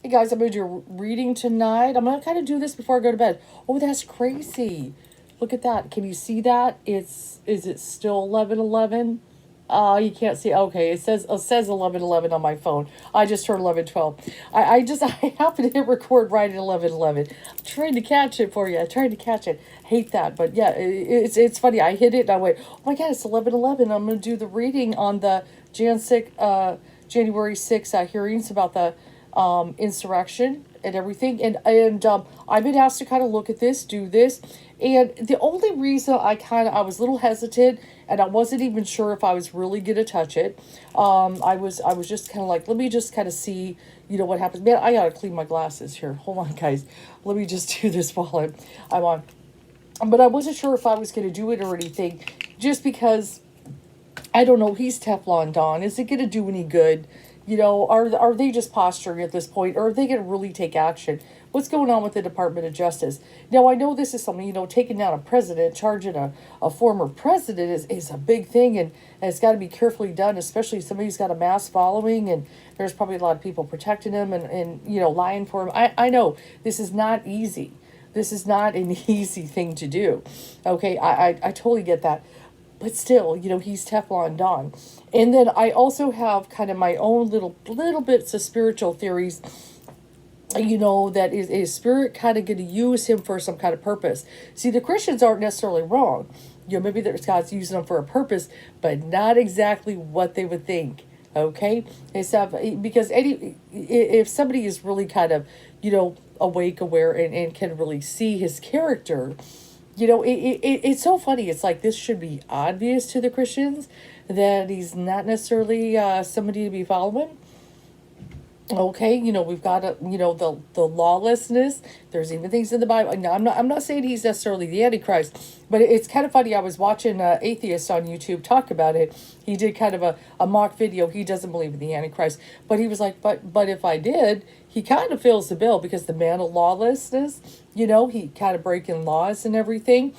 Hey guys, I'm going to do a reading tonight. I'm going to kind of do this before I go to bed. Oh, that's crazy. Look at that. Can you see that? Is it still 11:11? You can't see. Okay, it says 11:11 on my phone. I just turned 11:12. I happened to hit record right at 11:11. I'm trying to catch it for you. I tried to catch it. Hate that, but yeah, it's funny. I hit it and I went, oh my god, it's 11:11. I'm gonna do the reading on the January 6th hearings about the insurrection and everything. And I've been asked to kind of look at this, do this. And the only reason I was a little hesitant and I wasn't even sure if I was really gonna touch it. I was just kind of like, let me just kind of see, what happens. Man, I gotta clean my glasses here. Hold on, guys. Let me just do this while I'm on. But I wasn't sure if I was gonna do it or anything, just because I don't know. He's Teflon Don. Is it gonna do any good? Are they just posturing at this point, or are they going to really take action? What's going on with the Department of Justice? Now, I know this is something, taking down a president, charging a former president is a big thing, and it's got to be carefully done, especially somebody who's got a mass following, and there's probably a lot of people protecting him and lying for him. I know this is not easy. This is not an easy thing to do. Okay, I totally get that. But still, he's Teflon Don. And then I also have kind of my own little bits of spiritual theories, that is spirit kind of going to use him for some kind of purpose. See, the Christians aren't necessarily wrong. Maybe there's God's using them for a purpose, but not exactly what they would think. Okay? Because if somebody is really kind of, awake, aware, and can really see his character, it's so funny. It's like this should be obvious to the Christians that he's not necessarily somebody to be following. Okay, we've got the lawlessness. There's even things in the Bible. Now, I'm not saying he's necessarily the Antichrist, but it's kind of funny. I was watching atheist on YouTube talk about it. He did kind of a mock video. He doesn't believe in the Antichrist, but he was like, but if I did, he kind of fills the bill because the man of lawlessness, he kind of breaking laws and everything.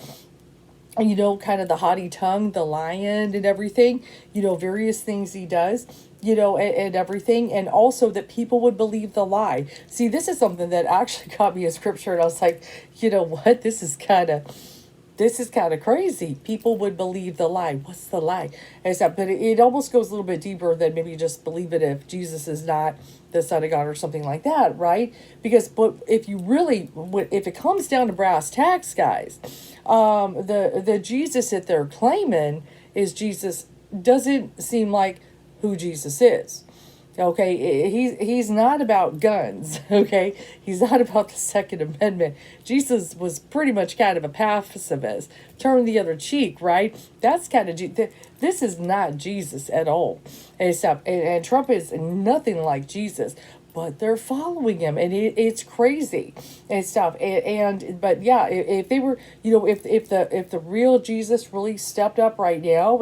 Kind of the haughty tongue, the lion and everything, various things he does, and everything. And also that people would believe the lie. See, this is something that actually caught me in scripture. And I was like, you know what? This is kind of crazy. People would believe the lie. What's the lie? But it almost goes a little bit deeper than maybe just believe it if Jesus is not the Son of God or something like that, right? But if if it comes down to brass tacks, guys, the Jesus that they're claiming is Jesus doesn't seem like who Jesus is. Okay, he's not about guns. Okay, he's not about the Second Amendment. Jesus was pretty much kind of a pacifist, turn the other cheek, right? That's kind of this is not Jesus at all. And Trump is nothing like Jesus. But they're following him, and it's crazy and stuff. But yeah, if they were, if the real Jesus really stepped up right now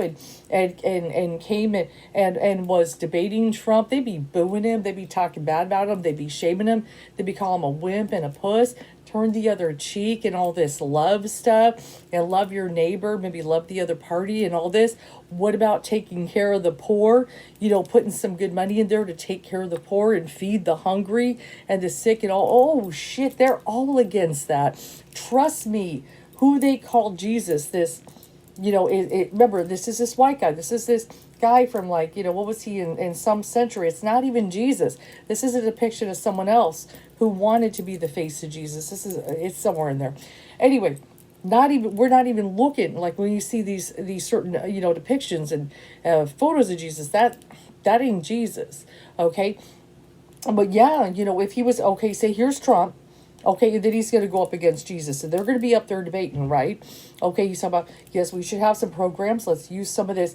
and came and was debating Trump, they'd be booing him, they'd be talking bad about him, they'd be shaming him, they'd be calling him a wimp and a puss. Turn the other cheek and all this love stuff and love your neighbor, maybe love the other party and all this. What about taking care of the poor? Putting some good money in there to take care of the poor and feed the hungry and the sick and all. Oh shit, they're all against that. Trust me, who they call Jesus, this, remember, this is this white guy. This is this guy from what was he in some century? It's not even Jesus. This is a depiction of someone else who wanted to be the face of Jesus. It's somewhere in there. Anyway, we're not even looking like when you see these certain depictions and photos of Jesus, that ain't Jesus. Okay. But yeah, if he was okay, say here's Trump. Okay, and then he's going to go up against Jesus, and they're going to be up there debating, right? Okay, he's talking about, yes, we should have some programs. Let's use some of this,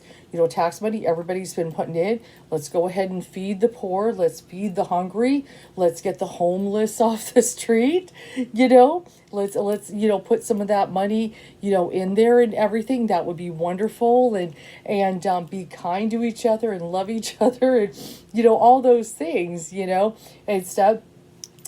tax money everybody's been putting in. Let's go ahead and feed the poor. Let's feed the hungry. Let's get the homeless off the street. Let's put some of that money, in there and everything. That would be wonderful, and be kind to each other and love each other, and all those things, and stuff.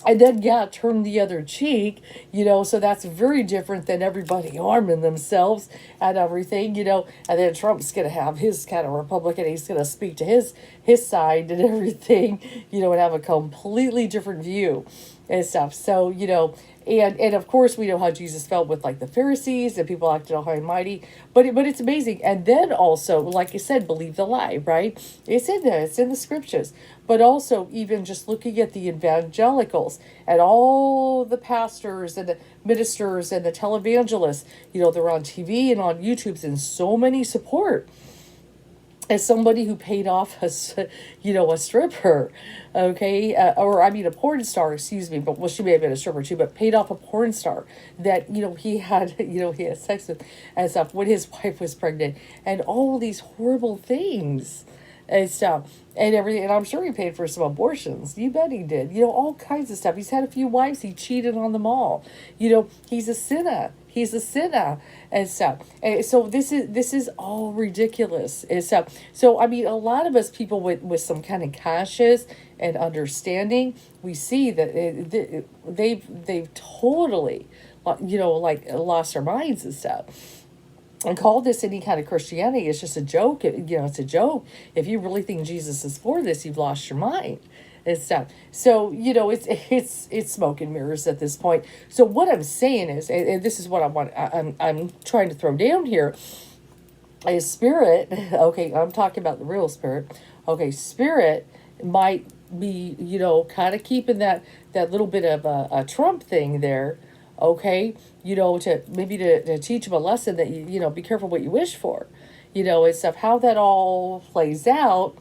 And then, yeah, turn the other cheek, so that's very different than everybody arming themselves and everything, and then Trump's going to have his kind of Republican, he's going to speak to his his side and everything, and have a completely different view and stuff. So, and of course we know how Jesus felt with like the Pharisees and people acted all high and mighty, but it's amazing. And then also, like I said, believe the lie, right? It's in there, it's in the scriptures. But also even just looking at the evangelicals and all the pastors and the ministers and the televangelists, they're on TV and on YouTube's and so many support. As somebody who paid off a stripper, okay, or I mean a porn star, excuse me, but well, she may have been a stripper too, but paid off a porn star that he had he had sex with and stuff when his wife was pregnant, and all these horrible things and stuff and everything. And I'm sure he paid for some abortions. You bet he did. All kinds of stuff. He's had a few wives. He cheated on them all. He's a sinner. He's a sinner and stuff. And so this is all ridiculous and stuff. So I mean, a lot of us people with some kind of conscience and understanding, we see that they've totally, like lost their minds and stuff. And call this any kind of Christianity. It's just a joke. It's a joke. If you really think Jesus is for this, you've lost your mind and stuff. So, it's smoke and mirrors at this point. So what I'm saying is, and this is what I'm trying to throw down here, is spirit. Okay, I'm talking about the real spirit. Okay, spirit might be, kind of keeping that little bit of a Trump thing there. Okay, to maybe to teach them a lesson that be careful what you wish for, and stuff. How that all plays out,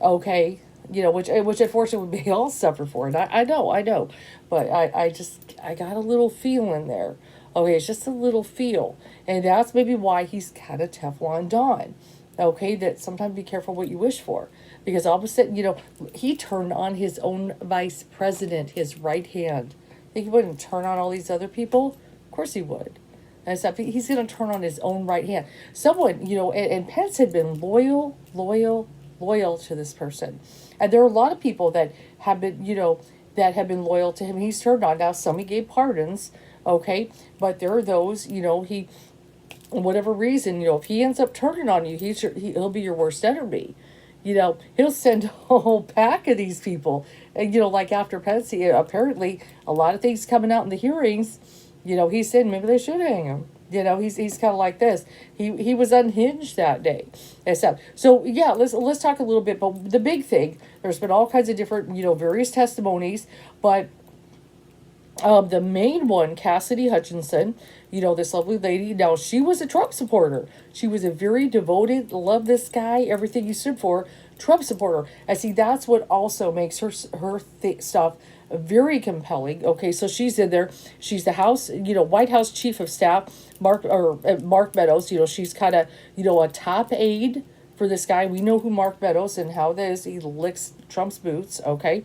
okay, which unfortunately we all suffer for, and I know, but I got a little feel in there. Okay, it's just a little feel, and that's maybe why he's kind of Teflon Don. Okay, that sometimes be careful what you wish for, because all of a sudden, he turned on his own vice president, his right hand. Think he wouldn't turn on all these other people? Of course he would. And stuff. He's going to turn on his own right hand. Someone, and Pence had been loyal to this person. And there are a lot of people that have been, that have been loyal to him. He's turned on. Now, some he gave pardons, okay? But there are those, he, whatever reason, if he ends up turning on you, he'll be your worst enemy. He'll send a whole pack of these people. And, like after Pence, apparently a lot of things coming out in the hearings, he said maybe they should hang him. He's kind of like this. He was unhinged that day and stuff. So yeah, let's talk a little bit. But the big thing, there's been all kinds of different, various testimonies, but the main one, Cassidy Hutchinson, this lovely lady. Now, she was a Trump supporter. She was a very devoted, love this guy, everything he stood for, Trump supporter. And see, that's what also makes her stuff very compelling. Okay, so she's in there. She's the House, White House Chief of Staff, Mark Meadows. She's kind of, a top aide for this guy. We know who Mark Meadows and how this, he licks Trump's boots, okay?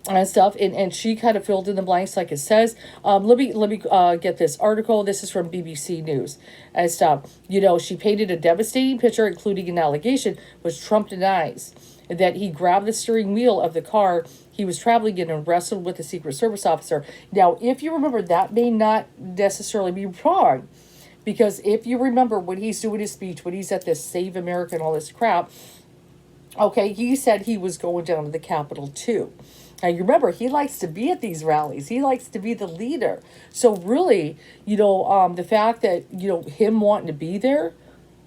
And stuff, and she kind of filled in the blanks like it says. Let me get this article. This is from BBC News and stuff. She painted a devastating picture, including an allegation, which Trump denies, that he grabbed the steering wheel of the car he was traveling in and wrestled with a Secret Service officer. Now, if you remember, that may not necessarily be wrong, because if you remember when he's doing his speech, when he's at this Save America and all this crap, okay, he said he was going down to the Capitol too. Now, you remember, he likes to be at these rallies. He likes to be the leader. So really, the fact that, him wanting to be there,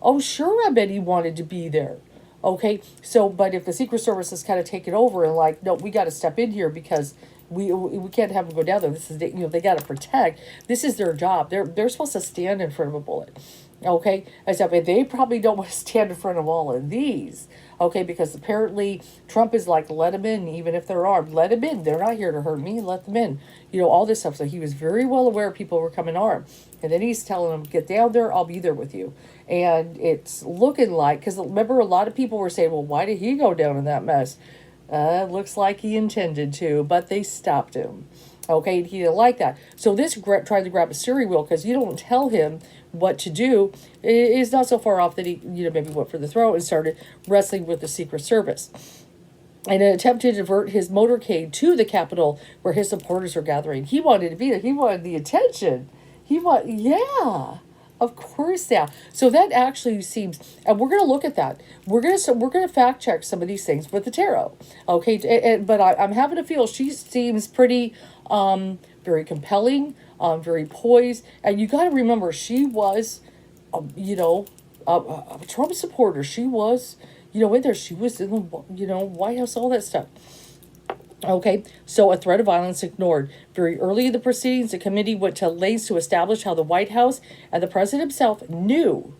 oh, sure, I bet he wanted to be there. Okay, so, but if the Secret Service has kind of taken over and like, no, we got to step in here because we can't have them go down there. This is, they got to protect. This is their job. They're supposed to stand in front of a bullet. Okay, except they probably don't want to stand in front of all of these. Okay, because apparently Trump is like, let them in, even if they're armed. Let them in. They're not here to hurt me. Let them in. All this stuff. So he was very well aware people were coming armed. And then he's telling them, get down there. I'll be there with you. And it's looking like, because remember, a lot of people were saying, well, why did he go down in that mess? Looks like he intended to, but they stopped him. Okay, he didn't like that. So this tried to grab a steering wheel because you don't tell him what to do. It's not so far off that he, maybe went for the throat and started wrestling with the Secret Service. In an attempt to divert his motorcade to the Capitol where his supporters were gathering. He wanted to be there. He wanted the attention. Yeah. Of course, yeah. So that actually seems, and we're going to look at that. We're gonna fact check some of these things with the tarot, okay? But I'm having to feel she seems pretty, very compelling, very poised, and you got to remember she was, you know, a Trump supporter. She was, in there. She was in the, White House, all that stuff. Okay, so a threat of violence ignored. Very early in the proceedings, the committee went to lengths to establish how the White House and the president himself knew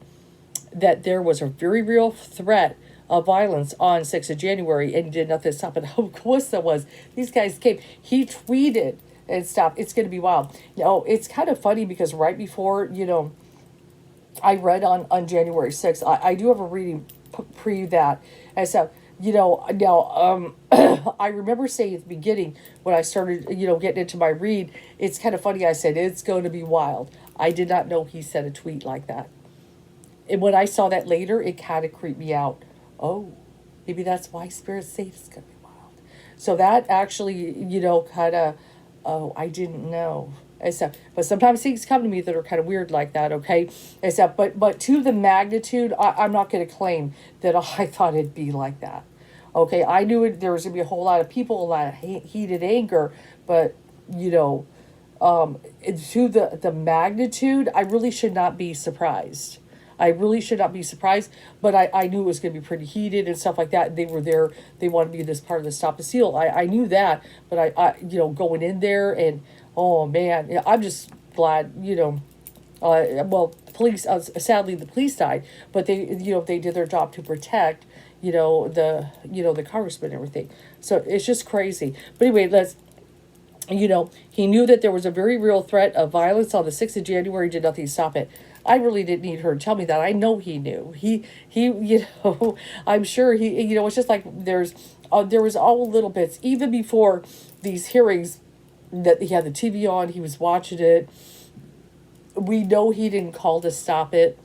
that there was a very real threat of violence on 6th of January and did nothing to stop it. How close that was. These guys came. He tweeted and stopped. It's going to be wild. It's kind of funny because right before, I read on January 6th, I do have a reading pre that. And so, now, I remember saying at the beginning when I started, getting into my read, it's kind of funny. I said, it's going to be wild. I did not know he said a tweet like that. And when I saw that later, it kind of creeped me out. Oh, maybe that's why spirits say it's going to be wild. So that actually, kind of, oh, I didn't know. Except, but sometimes things come to me that are kind of weird like that, okay? Except, but to the magnitude, I'm not going to claim that I thought it'd be like that. Okay, I knew there was going to be a whole lot of people, a lot of heated anger, but, to the magnitude, I really should not be surprised. I really should not be surprised, but I knew it was going to be pretty heated and stuff like that. They were there. They wanted to be this part of the Stop the Steal. I knew that, but I going in there and, oh man, I'm just glad, well, police, sadly the police died, but they did their job to protect, the congressman and everything. So it's just crazy. But anyway, he knew that there was a very real threat of violence on the 6th of January, did nothing to stop it. I really didn't need her to tell me that. I know he knew. He I'm sure he, it's just like there was all little bits, even before these hearings that he had the TV on, he was watching it. We know he didn't call to stop it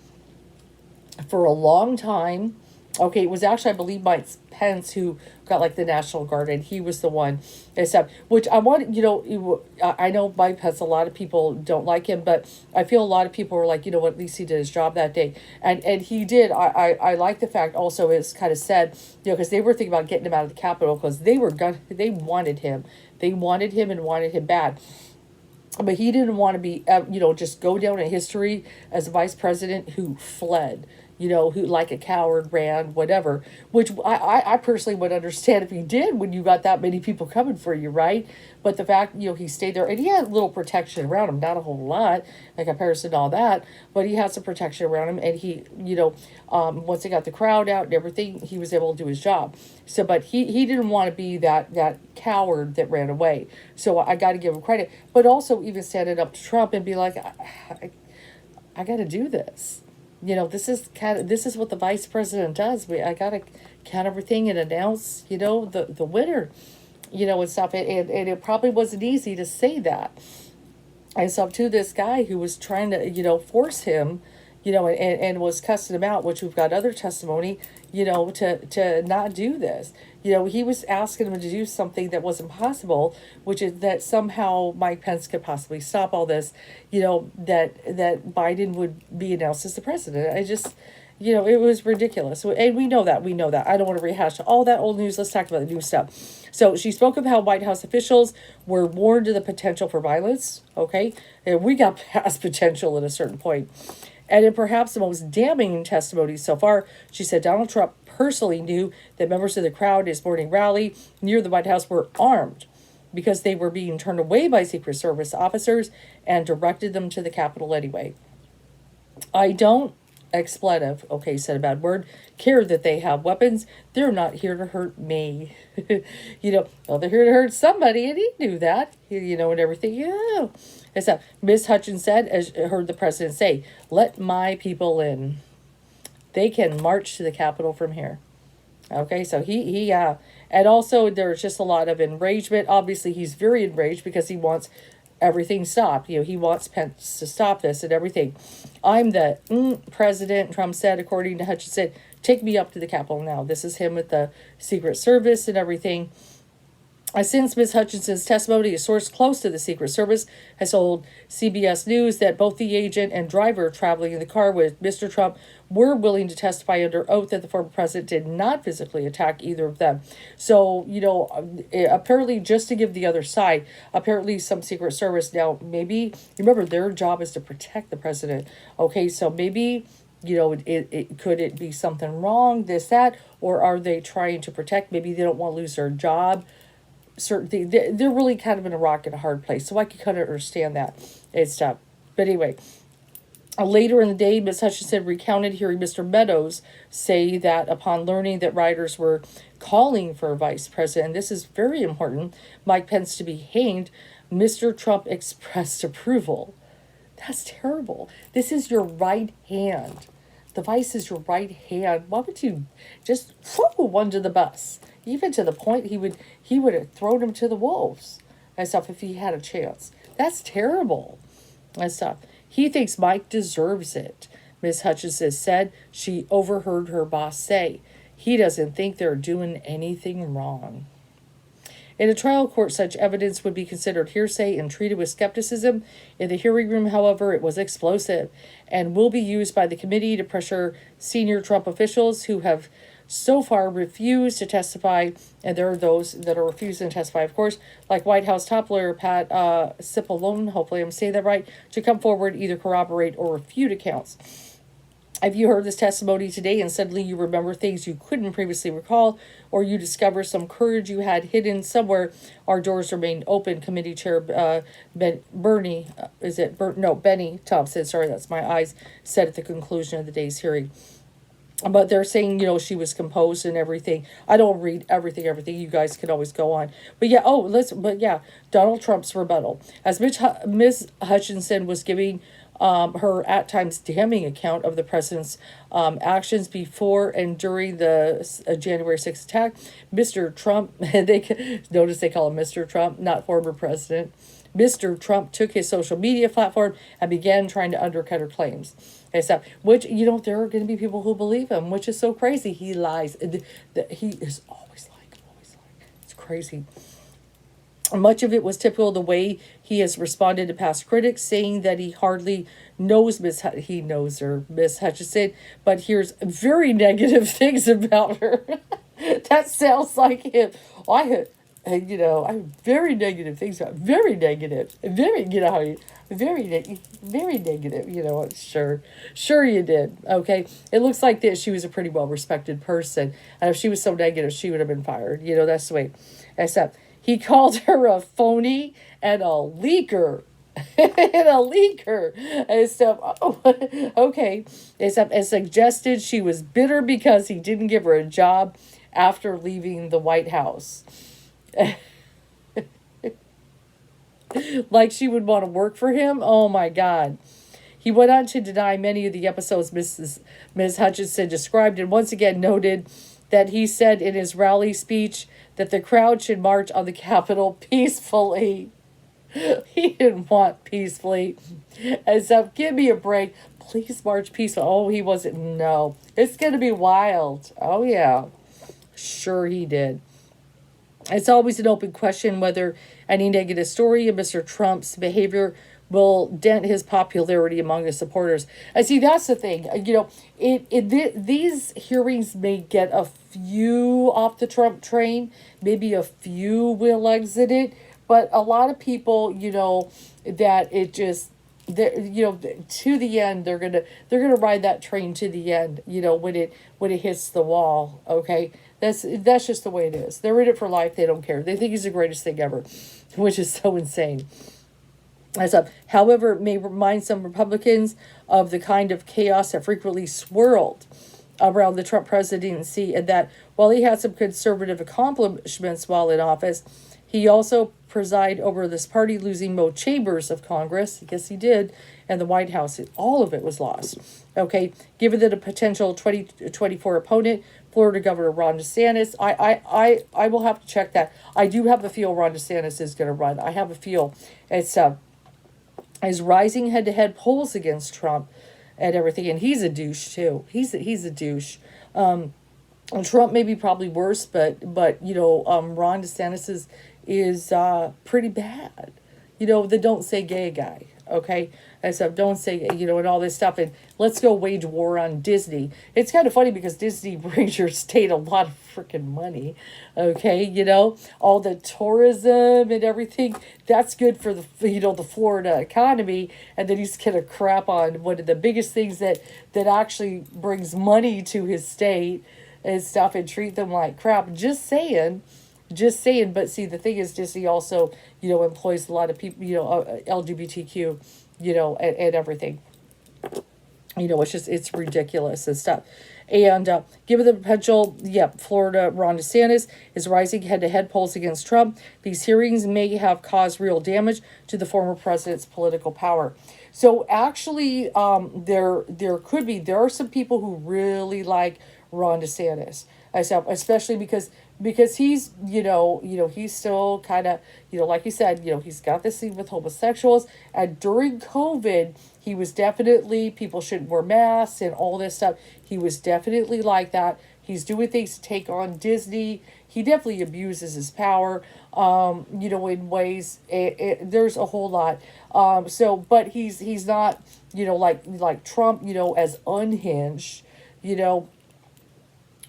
for a long time. Okay, it was actually, I believe, Mike Pence who got like the National Guard, and he was the one, except, which I want, I know Mike Pence, a lot of people don't like him, but I feel a lot of people were like, at least he did his job that day. And he did. I like the fact also, it's kind of sad, because they were thinking about getting him out of the Capitol because they wanted him. They wanted him and wanted him bad. But he didn't want to be, just go down in history as a vice president who fled, who like a coward ran, whatever, which I personally would understand if he did when you got that many people coming for you, right? But the fact, he stayed there and he had a little protection around him, not a whole lot in comparison to all that, but he had some protection around him, and he, once they got the crowd out and everything, he was able to do his job. So, but he didn't want to be that coward that ran away. So I got to give him credit, but also even standing up to Trump and be like, I got to do this. This is what the vice president does. I got to count everything and announce, the winner, and stuff. And it probably wasn't easy to say that. And so to this guy who was trying to, force him, and was cussing him out, which we've got other testimony, to not do this. He was asking him to do something that wasn't possible, which is that somehow Mike Pence could possibly stop all this, that Biden would be announced as the president. I just, it was ridiculous. And we know that. I don't want to rehash all that old news. Let's talk about the new stuff. So she spoke of how White House officials were warned of the potential for violence, okay? And we got past potential at a certain point. And in perhaps the most damning testimony so far, she said Donald Trump personally knew that members of the crowd at his morning rally near the White House were armed because they were being turned away by Secret Service officers and directed them to the Capitol anyway. I don't, expletive, okay, said a bad word, care that they have weapons. They're not here to hurt me. Well, they're here to hurt somebody, and he knew that, and everything. Yeah. It's that Miss Hutchinson said, as heard the president say, let my people in. They can march to the Capitol from here. Okay, so he and also there's just a lot of enragement. Obviously, he's very enraged because he wants everything stopped. He wants Pence to stop this and everything. I'm the president, Trump said, according to Hutchinson. Take me up to the Capitol now. This is him with the Secret Service and everything. Since Ms. Hutchinson's testimony, a source close to the Secret Service has told CBS News that both the agent and driver traveling in the car with Mr. Trump were willing to testify under oath that the former president did not physically attack either of them. So, apparently, just to give the other side, apparently some Secret Service, now maybe, remember, their job is to protect the president. Okay, so maybe, could it be something wrong, this, that, or are they trying to protect? Maybe they don't want to lose their job. Certain things, they're really kind of in a rock and a hard place, so I can kind of understand that and stuff. But anyway, later in the day, Ms. Hutchinson recounted hearing Mr. Meadows say that upon learning that rioters were calling for Vice President, and this is very important, Mike Pence to be hanged, Mr. Trump expressed approval. That's terrible. This is your right hand. The vice is your right hand. Why would you just throw one to the bus? Even to the point he would have thrown him to the wolves and stuff if he had a chance. That's terrible and stuff. He thinks Mike deserves it, Ms. Hutchinson said. She overheard her boss say. He doesn't think they're doing anything wrong. In a trial court, such evidence would be considered hearsay and treated with skepticism. In the hearing room, however, it was explosive and will be used by the committee to pressure senior Trump officials who have so far refused to testify, and there are those that are refusing to testify, of course, like White House top lawyer Pat Cipollone, hopefully I'm saying that right, to come forward, either corroborate or refute accounts. Have you heard this testimony today and suddenly you remember things you couldn't previously recall, or you discover some courage you had hidden somewhere? Our doors remain open, Committee Chair Benny Thompson, sorry, that's my eyes, said at the conclusion of the day's hearing. But they're saying, she was composed and everything. I don't read everything. You guys can always go on. But yeah, Donald Trump's rebuttal. As Ms. Hutchinson was giving her at times damning account of the president's actions before and during the January 6th attack, Mr. Trump, notice they call him Mr. Trump, not former president. Mr. Trump took his social media platform and began trying to undercut her claims. And stuff, which, there are going to be people who believe him, which is so crazy. He lies. He is always lying. It's crazy. Much of it was typical of the way he has responded to past critics, saying that he hardly knows Miss Hutchinson, but hears very negative things about her. That sounds like him. I have very negative things about, very negative, very negative, sure you did, okay? It looks like that she was a pretty well-respected person, and if she was so negative, she would have been fired, that's the way, except he called her a phony and a leaker, and stuff, okay, except and suggested she was bitter because he didn't give her a job after leaving the White House. Like she would want to work for him. Oh my God. He went on to deny many of the episodes Ms. Hutchinson described, and once again noted that he said in his rally speech that the crowd should march on the Capitol peacefully. He didn't want peacefully. And so, give me a break. Please march peacefully. Oh, he wasn't. No. It's going to be wild. Oh, yeah. Sure he did. It's always an open question whether any negative story of Mr. Trump's behavior will dent his popularity among his supporters. I see, that's the thing. These hearings may get a few off the Trump train. Maybe a few will exit it. But a lot of people, that it just, to the end, they're gonna ride that train to the end. When it hits the wall. Okay. That's just the way it is. They're in it for life. They don't care. They think he's the greatest thing ever, which is so insane. However, it may remind some Republicans of the kind of chaos that frequently swirled around the Trump presidency, and that while he had some conservative accomplishments while in office, he also presided over this party losing both chambers of Congress, I guess he did, and the White House. All of it was lost. Okay, given that a potential 2024 opponent, Florida Governor Ron DeSantis, I will have to check that. I do have a feel Ron DeSantis is going to run. I have a feel. It's his rising head-to-head polls against Trump and everything, and he's a douche too. He's a douche. And Trump may be probably worse, but Ron DeSantis is pretty bad. The don't say gay guy, okay? And so don't say, and all this stuff. And let's go wage war on Disney. It's kind of funny because Disney brings your state a lot of freaking money, okay? All the tourism and everything. That's good for the Florida economy. And then he's gonna crap on one of the biggest things that actually brings money to his state and stuff, and treat them like crap. Just saying. But see, the thing is, Disney also, employs a lot of people, LGBTQ, and everything. It's ridiculous and stuff. And given the potential, Florida, Ron DeSantis is rising head-to-head polls against Trump. These hearings may have caused real damage to the former president's political power. So actually, there are some people who really like Ron DeSantis, especially because he's he's still kind of like you said, he's got this thing with homosexuals, and during COVID he was definitely, people shouldn't wear masks and all this stuff. He was definitely like that. He's doing things to take on Disney. He definitely abuses his power, in ways. There's a whole lot. But he's not, like Trump, as unhinged,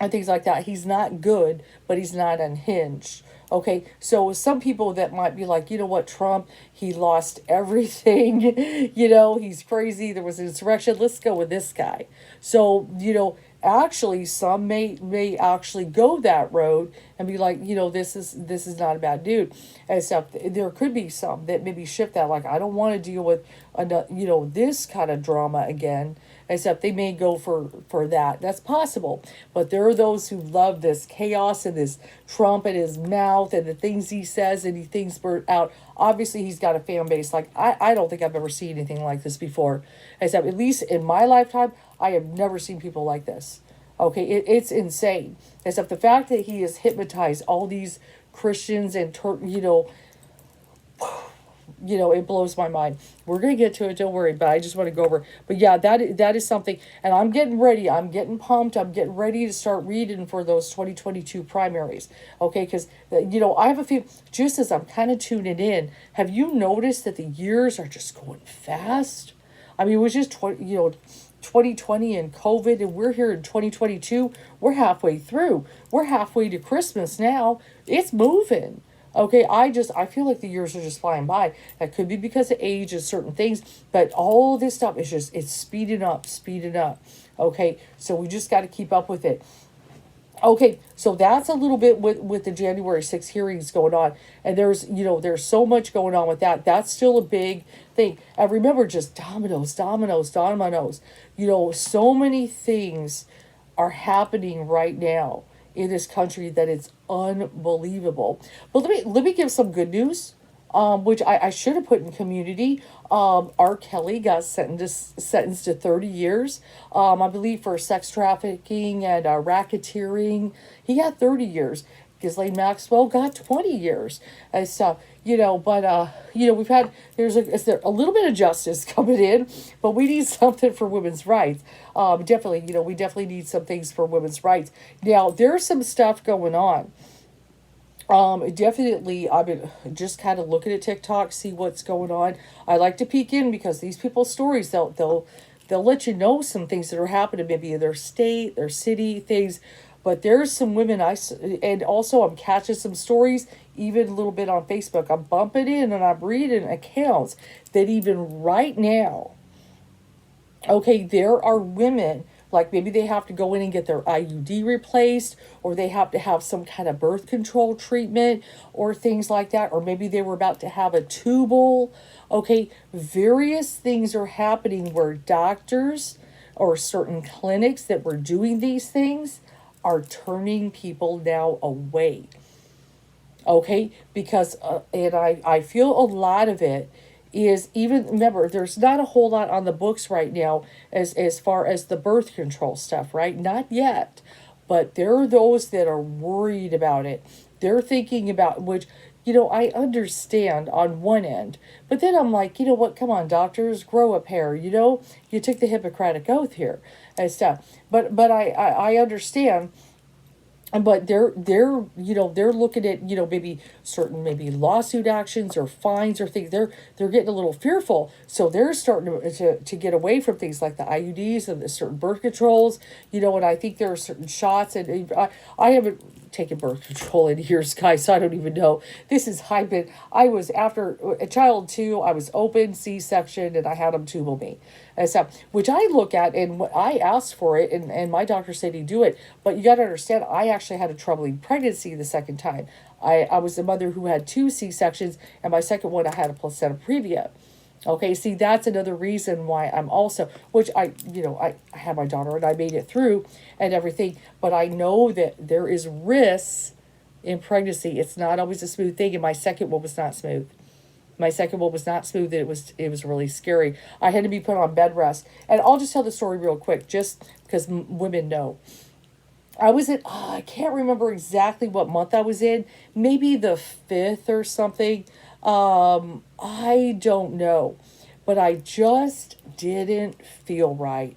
and things like that. He's not good, but he's not unhinged. Okay, so some people that might be like, what, Trump, he lost everything, he's crazy, there was an insurrection, let's go with this guy. So, actually some may actually go that road and be like, this is not a bad dude and stuff. There could be some that maybe shift that, like, I don't want to deal with this kind of drama again, except they may go for that. That's possible. But there are those who love this chaos and this Trump and his mouth and the things he says and he thinks out. Obviously, he's got a fan base. Like, I don't think I've ever seen anything like this before. Except, at least in my lifetime, I have never seen people like this. Okay, it's insane. Except the fact that he has hypnotized all these Christians and, it blows my mind. We're going to get to it, don't worry, but I just want to go over. But yeah, that is something, and I'm getting ready. I'm getting pumped. I'm getting ready to start reading for those 2022 primaries. Okay, because, I have a few, just as I'm kind of tuning in, have you noticed that the years are just going fast? I mean, it was just 2020 and COVID, and we're here in 2022. We're halfway through. We're halfway to Christmas now. It's moving. Okay, I feel like the years are just flying by. That could be because of age and certain things, but all this stuff is it's speeding up. Okay, so we just got to keep up with it. Okay, so that's a little bit with the January 6th hearings going on. And there's so much going on with that. That's still a big thing. And remember, just dominoes. So many things are happening right now in this country that it's unbelievable. But let me give some good news, which I should have put in community. R. Kelly got sentenced to 30 years, I believe, for sex trafficking and racketeering. He got 30 years. Ghislaine Maxwell got 20 years and stuff, but, we've had, there's a little bit of justice coming in, but we need something for women's rights. Definitely, we definitely need some things for women's rights. Now, there's some stuff going on. Definitely, I've been just kind of looking at TikTok, see what's going on. I like to peek in because these people's stories, they'll let you know some things that are happening, maybe in their state, their city, things. But there's some women and also I'm catching some stories, even a little bit on Facebook. I'm bumping in and I'm reading accounts that even right now, okay, there are women, like maybe they have to go in and get their IUD replaced, or they have to have some kind of birth control treatment or things like that, or maybe they were about to have a tubal. Okay, various things are happening where doctors or certain clinics that were doing these things are turning people now away. Okay, because, and I feel a lot of it is, even, remember, there's not a whole lot on the books right now as far as the birth control stuff, right? Not yet. But there are those that are worried about it. They're thinking about, which, I understand on one end. But then I'm like, what? Come on, doctors, grow a pair. You took the Hippocratic Oath here and stuff. But I understand but they're looking at, maybe certain, maybe lawsuit actions or fines or things. They're getting a little fearful, so they're starting to get away from things like the IUDs and the certain birth controls. And I think there are certain shots, and I haven't taken birth control in years, guys, so I don't even know. This is hyping. I was, after a child two, I was open C-section, and I had them tubal me and stuff, which I look at, and I asked for it, and my doctor said he'd do it. But you got to understand, I actually had a troubling pregnancy the second time. I was a mother who had two C-sections, and my second one, I had a placenta previa. Okay, see, that's another reason why I'm also, which I had my daughter and I made it through and everything, but I know that there is risks in pregnancy. It's not always a smooth thing, and my second one was not smooth. My second one was not smooth, and it was really scary. I had to be put on bed rest. And I'll just tell the story real quick, just because women know. I was I can't remember exactly what month I was in, maybe the 5th or something. I don't know, but I just didn't feel right.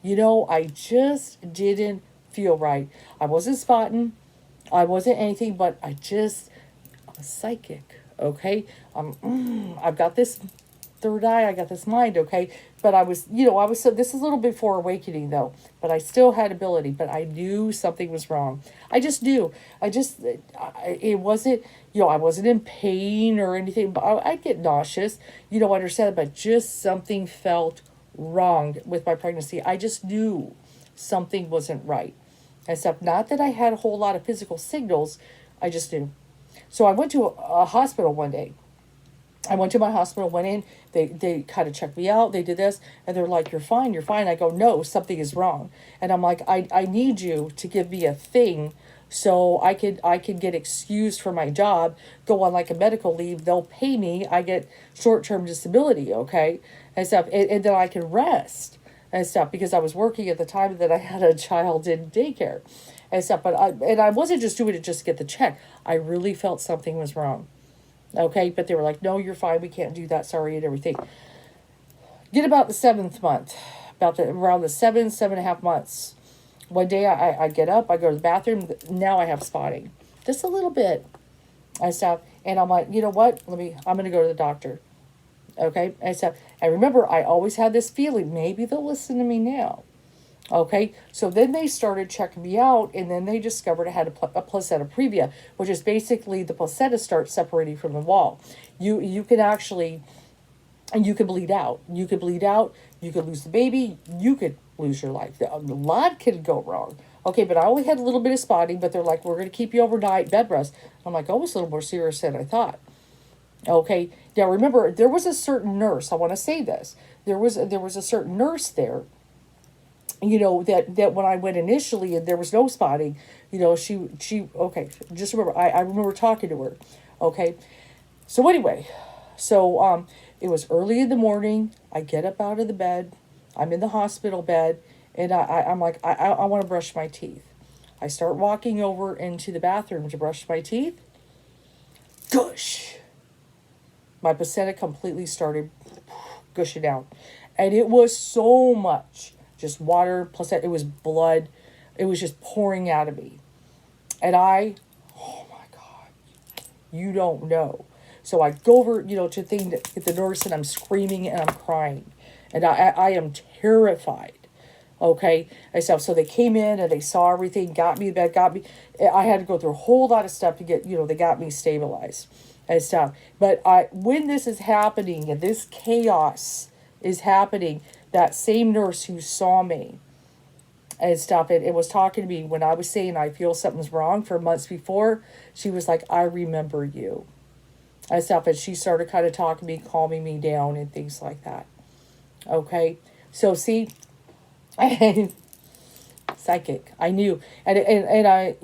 I just didn't feel right. I wasn't spotting. I wasn't anything, but I'm a psychic, okay? I've got this third eye, I got this mind, okay? But so this is a little before awakening though, but I still had ability, but I knew something was wrong. I just knew. It wasn't, I wasn't in pain or anything, but I'd get nauseous, understand, but just something felt wrong with my pregnancy. I just knew something wasn't right. Except not that I had a whole lot of physical signals, I just knew. So I went to a hospital one day. I went to my hospital, went in, they kind of checked me out, they did this, and they're like, you're fine. I go, no, something is wrong. And I'm like, I need you to give me a thing so I could get excused from my job, go on like a medical leave, they'll pay me, I get short-term disability, okay, and stuff, and then I can rest and stuff, because I was working at the time that I had a child in daycare and stuff, but I wasn't just doing it just to get the check. I really felt something was wrong. Okay, but they were like, no, you're fine, we can't do that, sorry, and everything. Get about the 7th month, around the 7.5 months. One day I get up, I go to the bathroom, now I have spotting. Just a little bit. I stop, and I'm like, you know what, I'm going to go to the doctor. Okay, and remember, I always had this feeling, maybe they'll listen to me now. Okay, so then they started checking me out, and then they discovered I had a placenta previa, which is basically the placenta starts separating from the wall. You can actually, and you can bleed out. You could bleed out, you could lose the baby, you could lose your life. A lot could go wrong. Okay, but I only had a little bit of spotting, but they're like, we're going to keep you overnight, bed rest. I'm like, oh, it's a little more serious than I thought. Okay, now remember, there was a certain nurse, I want to say this, there was a certain nurse there, that when I went initially and there was no spotting, she okay, just remember, I remember talking to her, okay, so anyway, it was early in the morning, I get up out of the bed, I'm in the hospital bed, and I'm like, I want to brush my teeth. I start walking over into the bathroom to brush my teeth, gush, my placenta completely started gushing out, and it was so much. Just water, plus it was blood. It was just pouring out of me. And oh my God, you don't know. So I go over, to get the nurse, and I'm screaming and I'm crying. And I am terrified. Okay. And so they came in and they saw everything, got me in bed, I had to go through a whole lot of stuff to get, they got me stabilized and stuff. But when this is happening and this chaos is happening, that same nurse who saw me and stuff, it was talking to me when I was saying I feel something's wrong for months before, she was like, I remember you and stuff, and she started kind of talking to me, calming me down and things like that. Okay, so see, psychic, I knew, and I,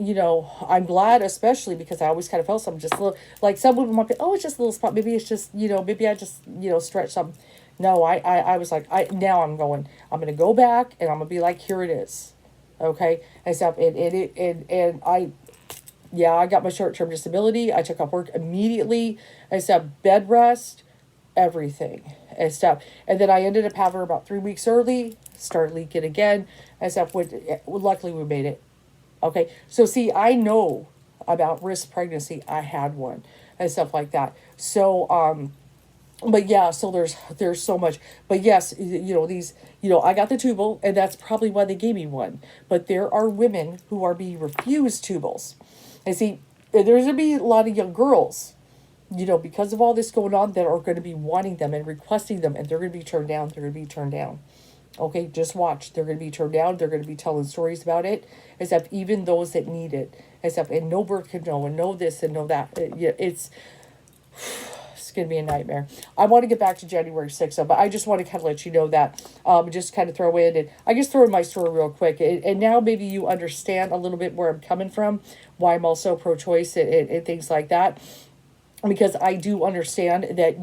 I'm glad, especially because I always kind of felt something, just a little, like some women might be, oh, it's just a little spot, maybe it's just, maybe I just, stretch something. No, I was like, now I'm going to go back, and I'm going to be like, here it is. Okay. And stuff. And I got my short-term disability. I took off work immediately and stuff, bed rest, everything and stuff. And then I ended up having her about 3 weeks early, start leaking again and stuff. Luckily we made it. Okay, so see, I know about risk pregnancy. I had one and stuff like that. So, but yeah, so there's so much. But yes, these, I got the tubal, and that's probably why they gave me one. But there are women who are being refused tubals, and see, there's gonna be a lot of young girls, because of all this going on, that are going to be wanting them and requesting them, and they're going to be turned down. They're going to be turned down. Okay, just watch. They're going to be turned down. They're going to be telling stories about it, except even those that need it, except and no birth control and know this and know that. Yeah, it's going to be a nightmare. I want to get back to January 6th, though, but I just want to kind of let you know that, just kind of throw in, and I just throw in my story real quick, and now maybe you understand a little bit where I'm coming from, why I'm also pro-choice and things like that. Because I do understand that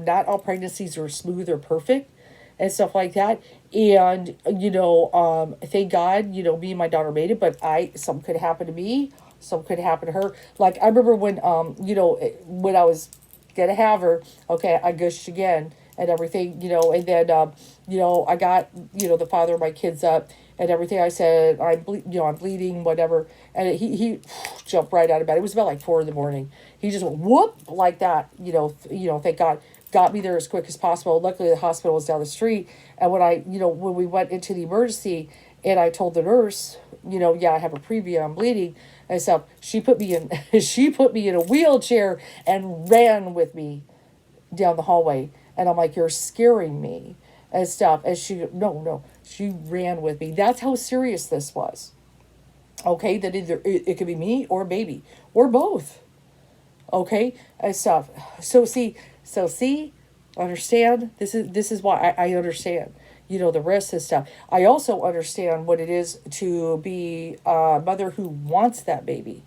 not all pregnancies are smooth or perfect and stuff like that. And, thank God, me and my daughter made it, but something could happen to me, something could happen to her. Like, I remember when, when I was gonna have her, okay, I gushed again and everything, and then, I got, the father of my kids up and everything. I said, I'm bleeding, whatever. And he jumped right out of bed. It was about like 4 a.m. He just went whoop like that, thank God, got me there as quick as possible. Luckily the hospital was down the street. And when we went into the emergency and I told the nurse, yeah, I have a preview, I'm bleeding and stuff, she put me in, she put me in a wheelchair and ran with me down the hallway. And I'm like, you're scaring me and stuff. And no, she ran with me. That's how serious this was. Okay, that either it could be me or baby or both. Okay, and stuff. So see, understand. This is why I understand. The rest and stuff. I also understand what it is to be a mother who wants that baby.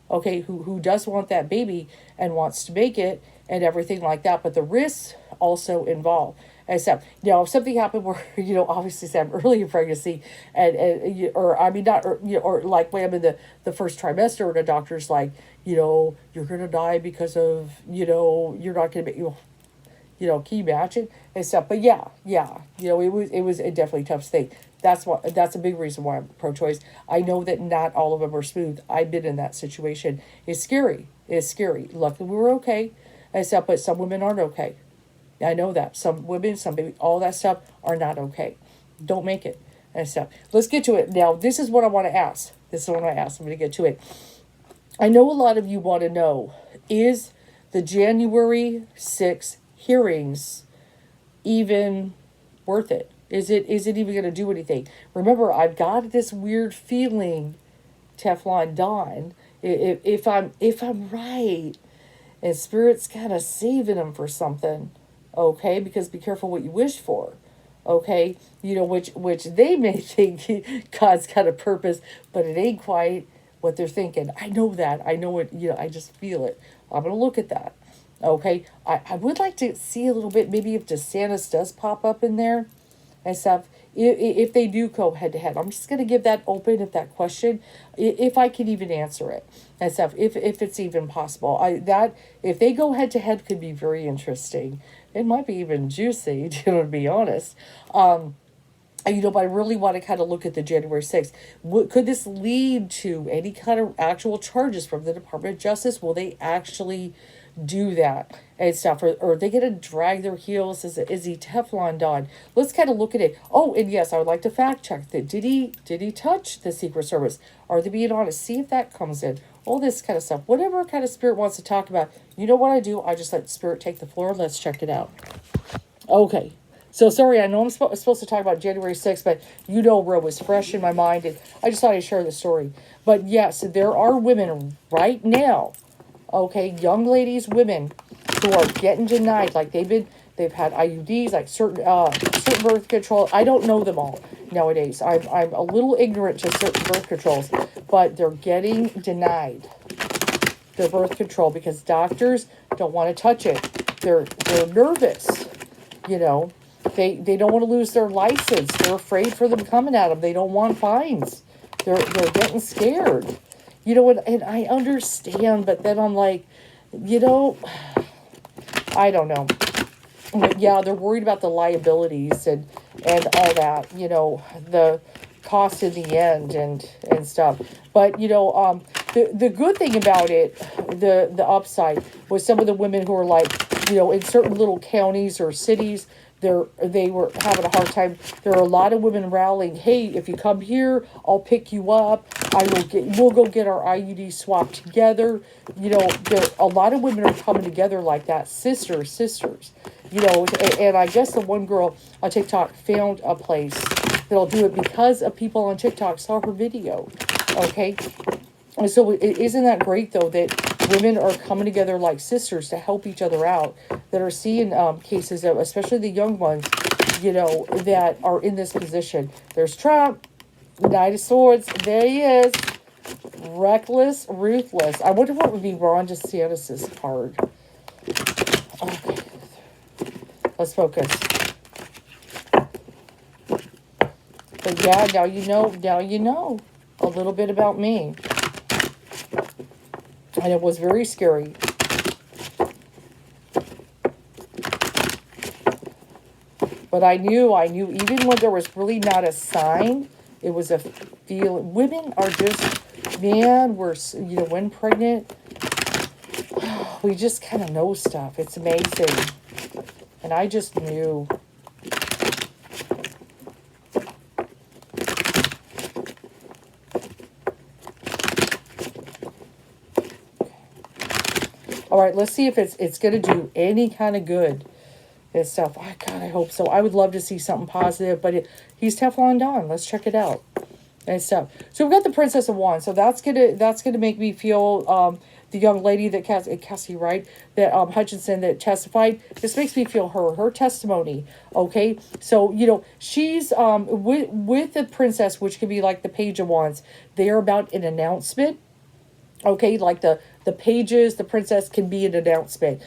Okay, who does want that baby and wants to make it and everything like that. But the risks also involved. Except, if something happened where, obviously say I'm early in pregnancy or I mean, not, or like when I'm in the first trimester and the doctor's like, you're going to die because of, you're not going to be, can you imagine and stuff? But yeah, it was a definitely tough thing. That's a big reason why I'm pro-choice. I know that not all of them are smooth. I've been in that situation. It's scary. It's scary. Luckily we were okay and stuff, but some women aren't okay. I know that. Some women, some baby, all that stuff are not okay. Don't make it and stuff. Let's get to it. Now, this is what I want to ask. I'm going to get to it. I know a lot of you want to know, is the January 6th hearings even worth it? Is it even going to do anything? Remember, I've got this weird feeling, Teflon Don, if I'm right, and Spirit's kind of saving them for something. Okay, because be careful what you wish for. Okay, which they may think God's got a purpose, but it ain't quite what they're thinking. I know that. I know it. I just feel it. I'm gonna look at that. Okay, I would like to see a little bit. Maybe if Desantis does pop up in there and stuff. If they do go head to head, I'm just gonna give that open. If that question, if I can even answer it and stuff, if it's even possible, if they go head to head could be very interesting. It might be even juicy, to be honest. But I really want to kind of look at the January 6th. Could this lead to any kind of actual charges from the Department of Justice? Will they actually do that and stuff? Or are they going to drag their heels? Is he Teflon Don? Let's kind of look at it. Oh, and yes, I would like to fact check that. Did he touch the Secret Service? Are they being honest? See if that comes in. All this kind of stuff. Whatever kind of Spirit wants to talk about. You know what I do? I just let Spirit take the floor. Let's check it out. Okay. So, sorry, I know I'm supposed to talk about January 6th, but where it was fresh in my mind, and I just thought I'd share the story. But, yes, there are women right now, okay, young ladies, women, who are getting denied, like they've had IUDs, like certain birth control. I don't know them all nowadays. I'm a little ignorant to certain birth controls, but they're getting denied their birth control because doctors don't want to touch it. They're nervous, They don't want to lose their license. They're afraid for them coming at them. They don't want fines. They're getting scared. And I understand, but then I'm like, I don't know. But yeah, they're worried about the liabilities and all that. cost in the end and stuff. But the good thing about it, the upside, was some of the women who are like, in certain little counties or cities, they were having a hard time. There are a lot of women rallying, hey, if you come here, I'll pick you up. We'll go get our IUD swapped together. A lot of women are coming together like that. Sisters. And I guess the one girl on TikTok found a place that'll do it because of people on TikTok saw her video. Okay. And so isn't that great, though, that women are coming together like sisters to help each other out, that are seeing cases of, especially the young ones, that are in this position. There's Trump, Knight of Swords, there he is, reckless, ruthless. I wonder what would be Ron DeSantis' card. Okay, let's focus. But yeah, now you know a little bit about me. And it was very scary. But I knew even when there was really not a sign, it was a feeling. Women are just, man, when pregnant, we just kind of know stuff. It's amazing. And I just knew. All right, let's see if it's going to do any kind of good and stuff. Oh, God, I hope so. I would love to see something positive, but he's Teflon Don. Let's check it out and stuff. So we've got the Princess of Wands. So that's gonna make me feel the young lady that Cassie, right? That Hutchinson that testified. This makes me feel her testimony. Okay, so she's with the princess, which could be like the Page of Wands. They're about an announcement. Okay, like the pages, the princess can be an announcement.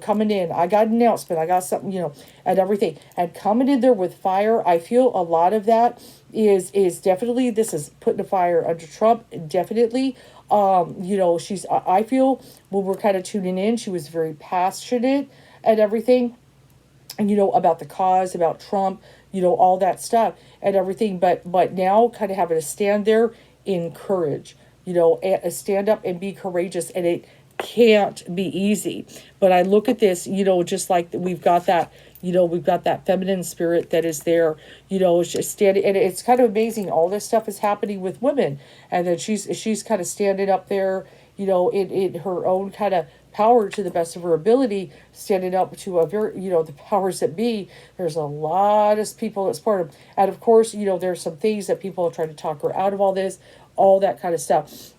Coming in, I got an announcement, I got something, and everything. And coming in there with fire, I feel a lot of that is definitely, this is putting a fire under Trump, definitely. I feel when we're kind of tuning in, she was very passionate and everything, about the cause, about Trump, all that stuff and everything. But now kind of having to stand there in courage. Stand up and be courageous, and it can't be easy. But I look at this, just like we've got that feminine spirit that is there, just standing, and it's kind of amazing. All this stuff is happening with women, and then she's kind of standing up there, in her own kind of power to the best of her ability, standing up to a very, the powers that be. There's a lot of people that support him, and of course, there's some things that people are trying to talk her out of all this. All that kind of stuff.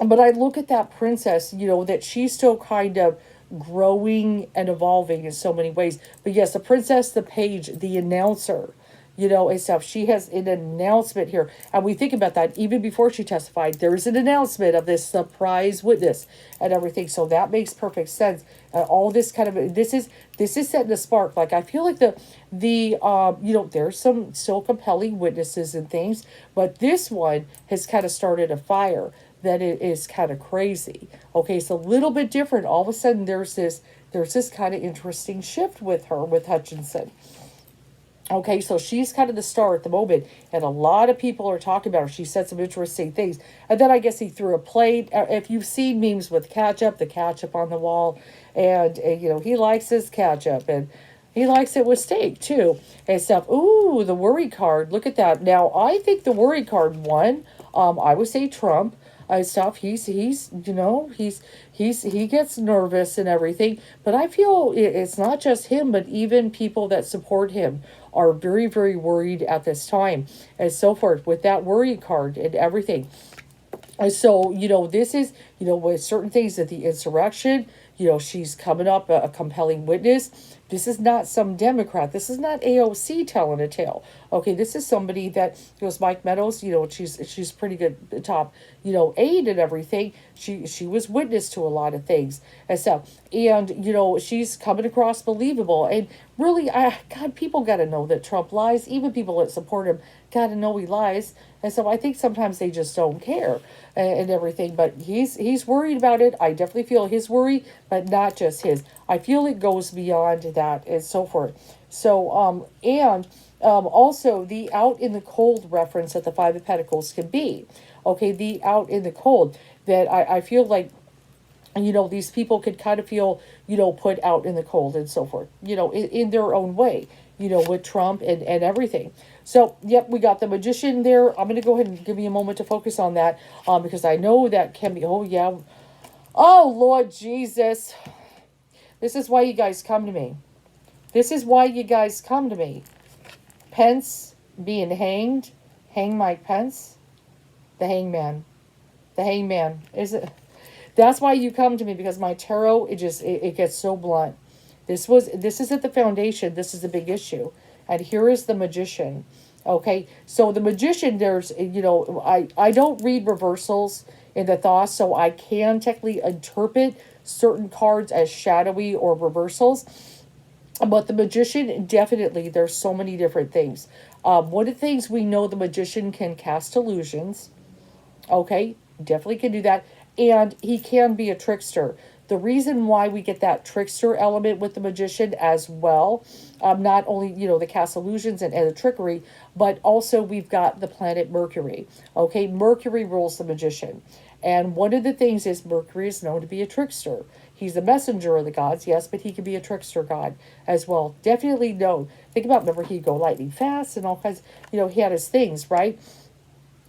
But I look at that princess, that she's still kind of growing and evolving in so many ways. But yes, the princess, the page, the announcer, and stuff. She has an announcement here. And we think about that even before she testified. There is an announcement of this surprise witness and everything. So that makes perfect sense. All this kind of, this is setting a spark. Like, I feel like there's some still compelling witnesses and things, but this one has kind of started a fire that is kind of crazy. Okay, it's a little bit different. All of a sudden, there's this kind of interesting shift with her, with Hutchinson. Okay, so she's kind of the star at the moment, and a lot of people are talking about her. She said some interesting things. And then I guess he threw a plate. If you've seen memes with ketchup, the ketchup on the wall, and he likes his ketchup, and he likes it with steak, too, and stuff. Ooh, the worry card. Look at that. Now, I think the worry card won. I would say Trump. Stuff. He gets nervous and everything, but I feel it's not just him, but even people that support him are very, very worried at this time and so forth with that worry card and everything. And so, this is, with certain things that the insurrection, she's coming up a compelling witness. This is not some Democrat. This is not AOC telling a tale. Okay, this is somebody that, Mike Meadows, she's pretty good top, aide and everything. She was witness to a lot of things and stuff. And, she's coming across believable. And really, God, people got to know that Trump lies. Even people that support him got to know he lies. And so I think sometimes they just don't care and everything. But he's worried about it. I definitely feel his worry, but not just his. I feel it goes beyond that and so forth. So, also the out in the cold reference that the Five of Pentacles can be. Okay, the out in the cold, that I feel like, these people could kind of feel, put out in the cold and so forth, in their own way, with Trump and everything. So, yep, we got the Magician there. I'm going to go ahead and give you a moment to focus on that, because I know that can be, oh, yeah. Oh, Lord Jesus. This is why you guys come to me. This is why you guys come to me. Pence being hanged. Hang Mike Pence. The hangman. The hangman. Is it? That's why you come to me, because my tarot, it gets so blunt. This is at the foundation. This is a big issue. And here is the Magician. Okay, so the Magician, there's, I don't read reversals in the thoughts, so I can technically interpret certain cards as shadowy or reversals. But the Magician, definitely, there's so many different things. One of the things we know, the Magician can cast illusions. Okay, definitely can do that. And he can be a trickster. The reason why we get that trickster element with the Magician as well, not only, the cast illusions and the trickery, but also we've got the planet Mercury. Okay, Mercury rules the Magician. And one of the things is Mercury is known to be a trickster. He's a messenger of the gods, yes, but he can be a trickster god as well. Definitely known. Think about, remember, he'd go lightning fast and all kinds, he had his things, right?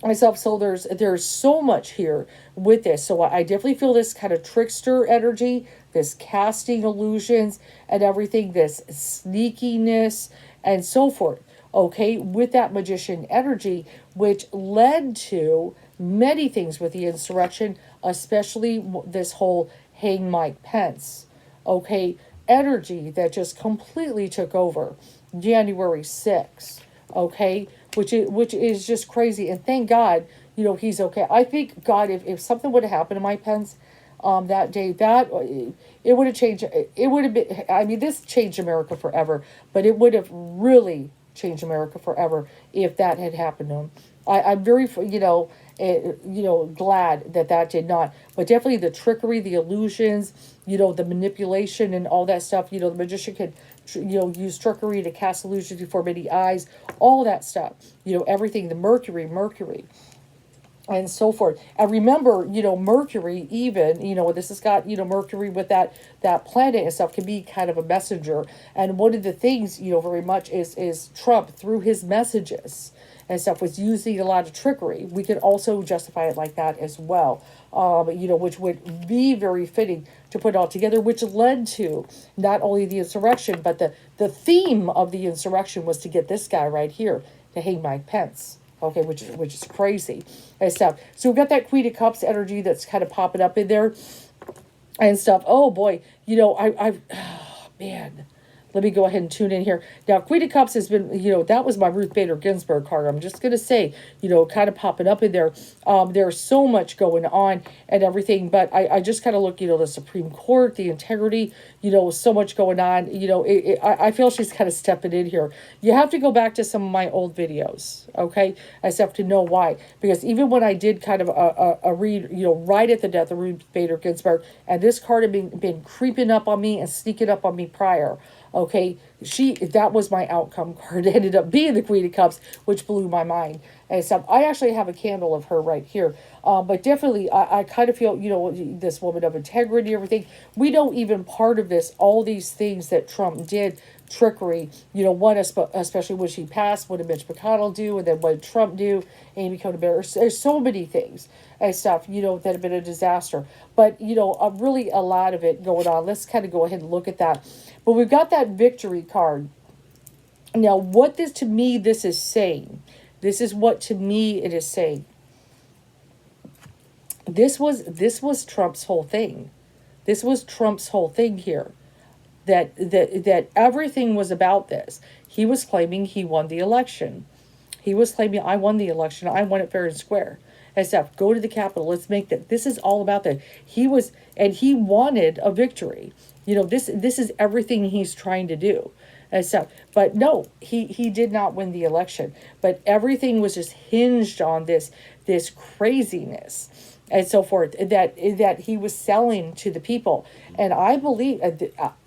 Myself, so there's so much here with this. So I definitely feel this kind of trickster energy, this casting illusions and everything, this sneakiness and so forth. Okay, with that Magician energy, which led to many things with the insurrection, especially this whole Hang Mike Pence. Okay, energy that just completely took over January 6th. Okay, which is just crazy. And thank God, he's okay. I think, God, if something would have happened to Mike Pence that day, that it would have changed. It would have been, I mean, this changed America forever, but it would have really changed America forever if that had happened to him. I'm very, glad that did not. But definitely the trickery, the illusions, the manipulation and all that stuff. The Magician could, use trickery to cast illusions before many eyes. All that stuff. Everything, the Mercury. And so forth. And remember, Mercury even, this has got, Mercury with that planet and stuff can be kind of a messenger. And one of the things, very much is Trump, through his messages and stuff, was using a lot of trickery. We could also justify it like that as well, which would be very fitting to put all together, which led to not only the insurrection, but the theme of the insurrection was to get this guy right here, to hang Mike Pence. Okay, which is crazy and stuff. So we've got that Queen of Cups energy that's kind of popping up in there and stuff. Oh boy, man. Let me go ahead and tune in here. Now, Queen of Cups has been, that was my Ruth Bader Ginsburg card. I'm just going to say, kind of popping up in there. There's so much going on and everything. But I just kind of look, the Supreme Court, the integrity, so much going on. I feel she's kind of stepping in here. You have to go back to some of my old videos, okay? I just have to know why. Because even when I did kind of a read, right at the death of Ruth Bader Ginsburg, and this card had been creeping up on me and sneaking up on me prior. Okay, that was my outcome card. It ended up being the Queen of Cups, which blew my mind and stuff. I actually have a candle of her right here. But definitely, I kind of feel, this woman of integrity, everything. We know even part of this, all these things that Trump did, trickery, one, especially when she passed, what did Mitch McConnell do, and then what did Trump do, Amy Coney Barrett. There's so many things and stuff, that have been a disaster. But, really a lot of it going on. Let's kind of go ahead and look at that. But we've got that victory card. Now, what this is saying, this is what to me it is saying. This was Trump's whole thing. This was Trump's whole thing here. That everything was about this. He was claiming he won the election. He was claiming, I won the election. I won it fair and square. And stuff. Go to the Capitol. Let's make that. This is all about that. He wanted a victory. This is everything he's trying to do and stuff. But no, he did not win the election. But everything was just hinged on this craziness and so forth, that he was selling to the people. And I believe,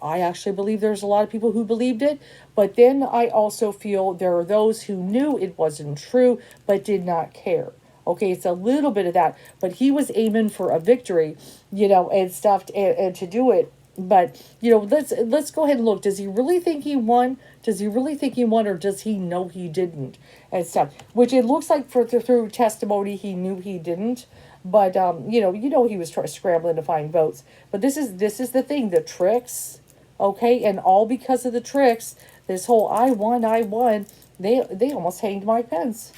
I actually believe there's a lot of people who believed it, but then I also feel there are those who knew it wasn't true but did not care. Okay, it's a little bit of that, but he was aiming for a victory, and stuff, and to do it. But let's go ahead and look. Does he really think he won? Does he really think he won, or does he know he didn't, and stuff? Which it looks like through testimony he knew he didn't. But he was scrambling to find votes. But this is the thing, the tricks, okay, and all because of the tricks. This whole I won. They almost hanged Mike Pence.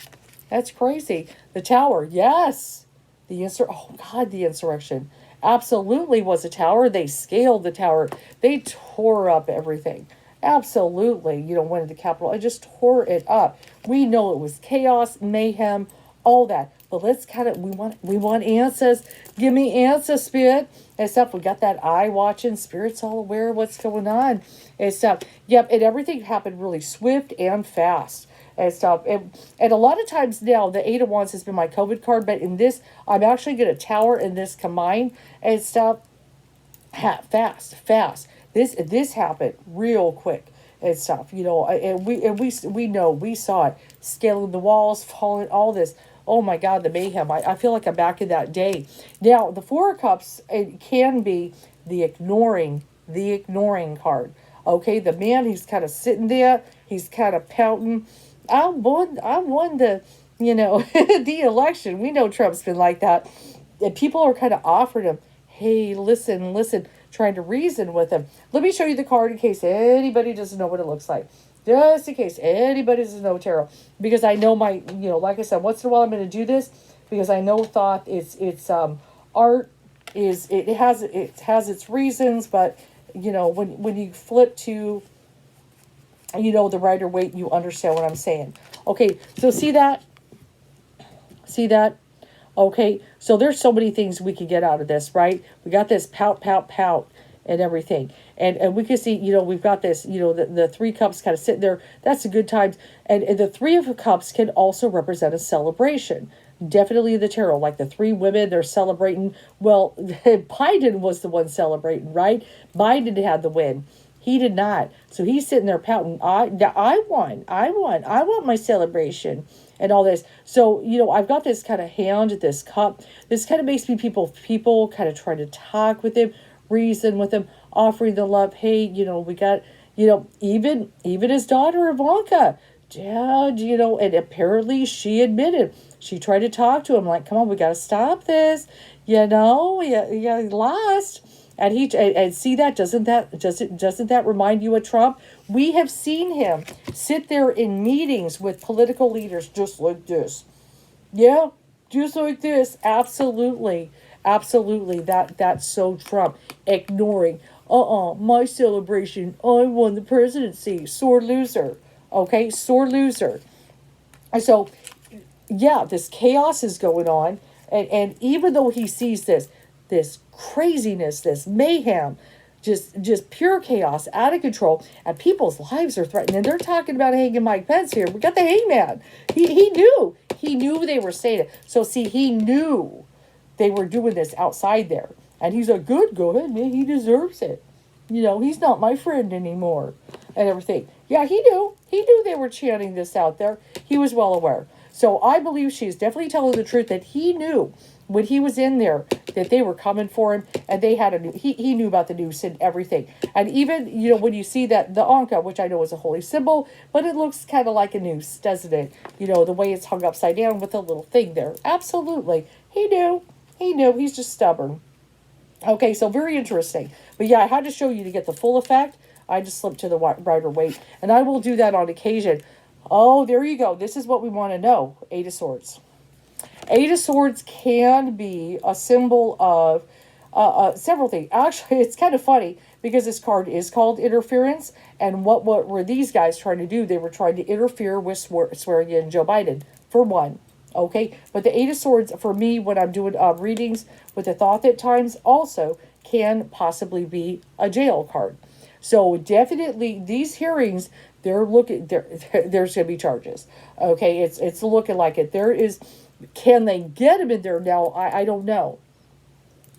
That's crazy. The tower, yes. Oh God, the insurrection absolutely was a tower. They scaled the tower. They tore up everything. Absolutely, went to the Capitol. I just tore it up. We know it was chaos, mayhem, all that. But let's we want answers. Give me answers, Spirit. And stuff. We got that eye watching. Spirit's all aware of what's going on. And stuff. Yep, and everything happened really swift and fast. And stuff. And a lot of times now, the Eight of Wands has been my COVID card. But in this, I'm actually going to tower in this combined and stuff. Fast. This happened real quick and stuff. And we know, we saw it. Scaling the walls, falling, all this. Oh my God, the mayhem. I feel like I'm back in that day. Now, the Four of Cups, it can be the ignoring card. Okay, the man, he's kind of sitting there. He's kind of pouting. I won the, the election. We know Trump's been like that. And people are kind of offering him, hey, listen, trying to reason with him. Let me show you the card in case anybody doesn't know what it looks like. Just in case anybody doesn't know tarot, because I know like I said, once in a while I'm going to do this because I know thought it's art it has its reasons, but when you flip to the Rider-Waite, you understand what I'm saying. Okay, so see that, okay, so there's so many things we could get out of this, right? We got this pout and everything. And we can see, we've got this, the Three Cups kind of sitting there. That's a good time. And the Three of Cups can also represent a celebration. Definitely the tarot, like the three women, they're celebrating. Well, Biden was the one celebrating, right? Biden had the win. He did not. So he's sitting there pouting. I won. I want my celebration and all this. So, I've got this kind of hand, this cup. This kind of makes me people kind of try to talk with him, reason with him, offering the love. Hey, we got, even his daughter Ivanka, Dad, and apparently she admitted, she tried to talk to him like, come on, we got to stop this, you lost. And and see that, doesn't that remind you of Trump? We have seen him sit there in meetings with political leaders just like this. Yeah, just like this. Absolutely. That's so Trump. Ignoring. My celebration. I won the presidency. Sore loser. Okay, sore loser. And so, yeah, this chaos is going on. And even though he sees this craziness, this mayhem, just pure chaos, out of control, and people's lives are threatened. And they're talking about hanging Mike Pence here. We got the hangman. He knew they were saying it. So see, he knew they were doing this outside there. And he's like, good, go ahead, man. He deserves it. He's not my friend anymore. And everything. Yeah, he knew. He knew they were chanting this out there. He was well aware. So I believe she's definitely telling the truth that he knew when he was in there that they were coming for him, and they had he knew about the noose and everything. And even, when you see that, the Anka, which I know is a holy symbol, but it looks kind of like a noose, doesn't it? The way it's hung upside down with a little thing there. Absolutely. He knew. He's just stubborn. Okay, so very interesting. But yeah, I had to show you to get the full effect. I just slipped to the Rider-Waite, and I will do that on occasion. Oh, there you go. This is what we want to know. Eight of Swords. Eight of Swords can be a symbol of several things. Actually, it's kind of funny because this card is called interference. And what were these guys trying to do? They were trying to interfere with swearing in Joe Biden, for one. Okay, but the Eight of Swords, for me, when I'm doing readings with the thought at times, also can possibly be a jail card. So definitely these hearings, there's going to be charges. Okay, it's looking like it. Can they get him in there now? I don't know.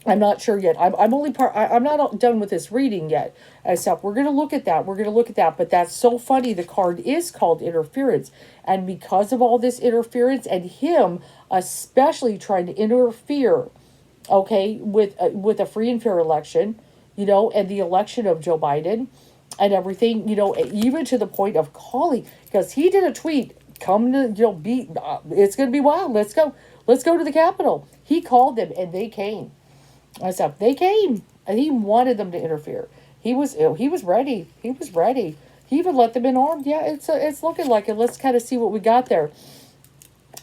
I'm not sure yet. I'm only I'm not done with this reading yet. So we're going to look at that. We're going to look at that. But that's so funny. The card is called interference. And because of all this interference and him especially trying to interfere, okay, with a free and fair election, and the election of Joe Biden and everything, even to the point of calling, because he did a tweet, come to, it's going to be wild. Let's go. Let's go to the Capitol. He called them and they came. I said, they came, and he wanted them to interfere. He was ready. He was ready. He even let them in armed. Yeah, it's looking like it. Let's kind of see what we got there.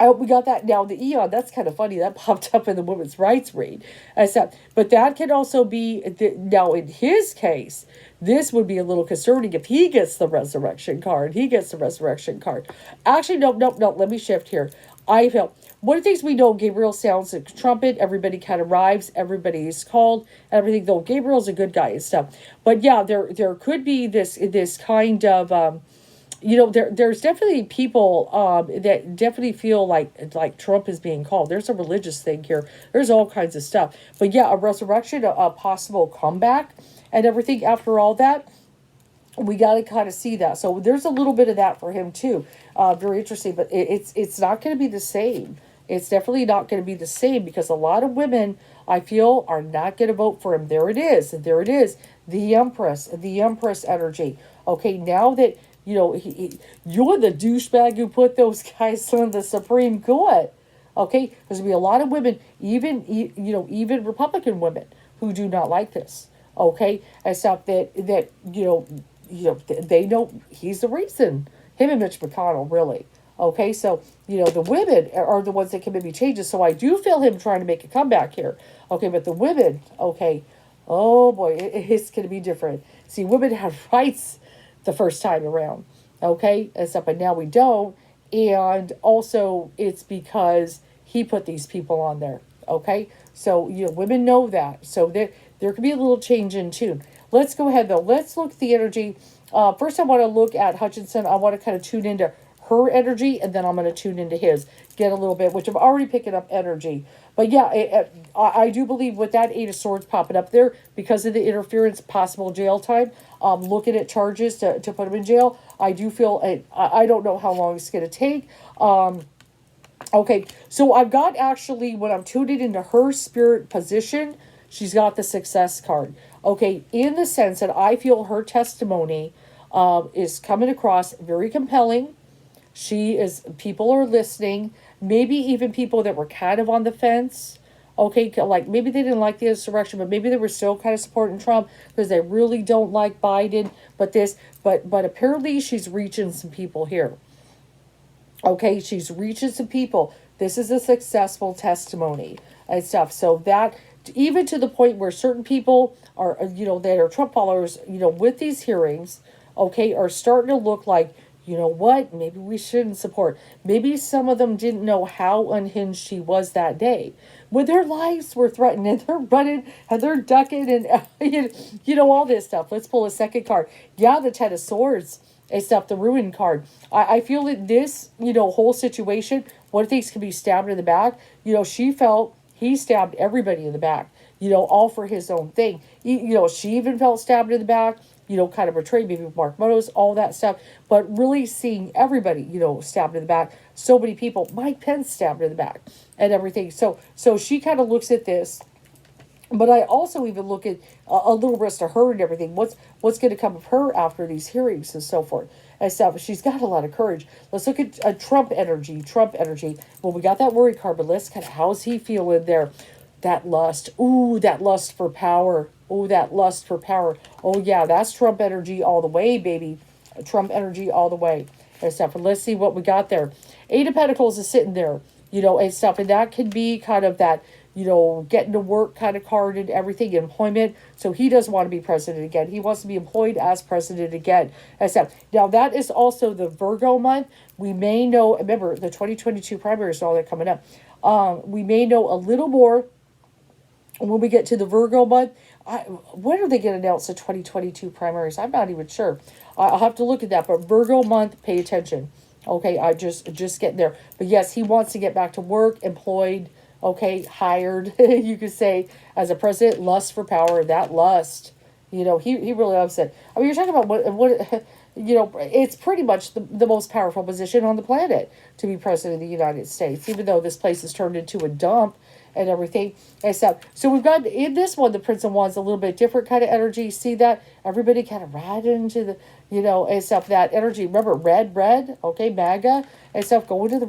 We got that now. The Eon, that's kind of funny. That popped up in the women's rights read. I said, but that can also be now in his case. This would be a little concerning if he gets the resurrection card. He gets the resurrection card. Actually, no. Let me shift here. I feel one of the things we know, Gabriel sounds a trumpet. Everybody kind of arrives. Everybody's called. Everything, though Gabriel's a good guy and stuff. But yeah, there could be this kind of there's definitely people that definitely feel like Trump is being called. There's a religious thing here. There's all kinds of stuff. But yeah, a resurrection, a possible comeback, and everything after all that. We got to kind of see that. So there's a little bit of that for him too. Very interesting, but it's not going to be the same. It's definitely not going to be the same because a lot of women, I feel, are not going to vote for him. There it is. There it is. The Empress energy. Okay, now that, you're the douchebag who put those guys on the Supreme Court. Okay, there's going to be a lot of women, even Republican women who do not like this. Okay, and stuff that they know he's the reason. Him and Mitch McConnell, really. Okay, so, the women are the ones that can maybe change it. So I do feel him trying to make a comeback here. Okay, but the women, okay, oh boy, it's going to be different. See, women have rights the first time around. Okay, and stuff, but now we don't. And also, it's because he put these people on there. Okay, so, women know that. So there could be a little change in tune. Let's go ahead, though. Let's look at the energy. First, I want to look at Hutchinson. I want to kind of tune into her energy, and then I'm going to tune into his. Get a little bit, which I'm already picking up energy. But yeah, I do believe with that Eight of Swords popping up there, because of the interference, possible jail time, looking at charges to put him in jail, I do feel, I don't know how long it's going to take. Okay, so I've got actually, when I'm tuning into her spirit position, she's got the success card. Okay, in the sense that I feel her testimony is coming across very compelling. People are listening. Maybe even people that were kind of on the fence. Okay, like maybe they didn't like the insurrection, but maybe they were still kind of supporting Trump because they really don't like Biden. But apparently she's reaching some people here. Okay, she's reaching some people. This is a successful testimony and stuff. So that, even to the point where certain people are, that are Trump followers, with these hearings, okay, are starting to look like, what, maybe we shouldn't support. Maybe some of them didn't know how unhinged she was that day. When their lives were threatened and they're running and they're ducking and, all this stuff. Let's pull a second card. Yeah, the Ten of Swords and stuff, the Ruin card. I feel that this, whole situation, one things can be stabbed in the back. She felt he stabbed everybody in the back, all for his own thing. She even felt stabbed in the back, kind of betrayed, maybe Mark Meadows, all that stuff. But really seeing everybody, stabbed in the back. So many people, Mike Pence stabbed in the back and everything. So she kind of looks at this. But I also even look at a little rest of her and everything. What's going to come of her after these hearings and so forth and stuff. She's got a lot of courage. Let's look at Trump energy. Well, we got that worry card, but let's kind of, how's he feeling there? That lust. Ooh, that lust for power. Ooh, that lust for power. Oh, yeah, that's Trump energy all the way, baby. Trump energy all the way and stuff. And let's see what we got there. Eight of Pentacles is sitting there, and stuff. And that could be kind of that, getting to work kind of card and everything, employment. So he doesn't want to be president again. He wants to be employed as president again. Now, that is also the Virgo month. We may know, remember, the 2022 primaries and all that coming up. We may know a little more when we get to the Virgo month. When are they going to announce the 2022 primaries? I'm not even sure. I'll have to look at that. But Virgo month, pay attention. Okay, I just getting there. But yes, he wants to get back to work, employed, okay, hired, you could say, as a president, lust for power, that lust. He really loves it. I mean, you're talking about what it's pretty much the most powerful position on the planet to be president of the United States, even though this place is turned into a dump and everything and stuff. So we've got in this one, the Prince of Wands, a little bit different kind of energy. See that? Everybody kind of right into the, and stuff, that energy. Remember, red, okay, MAGA and stuff, going to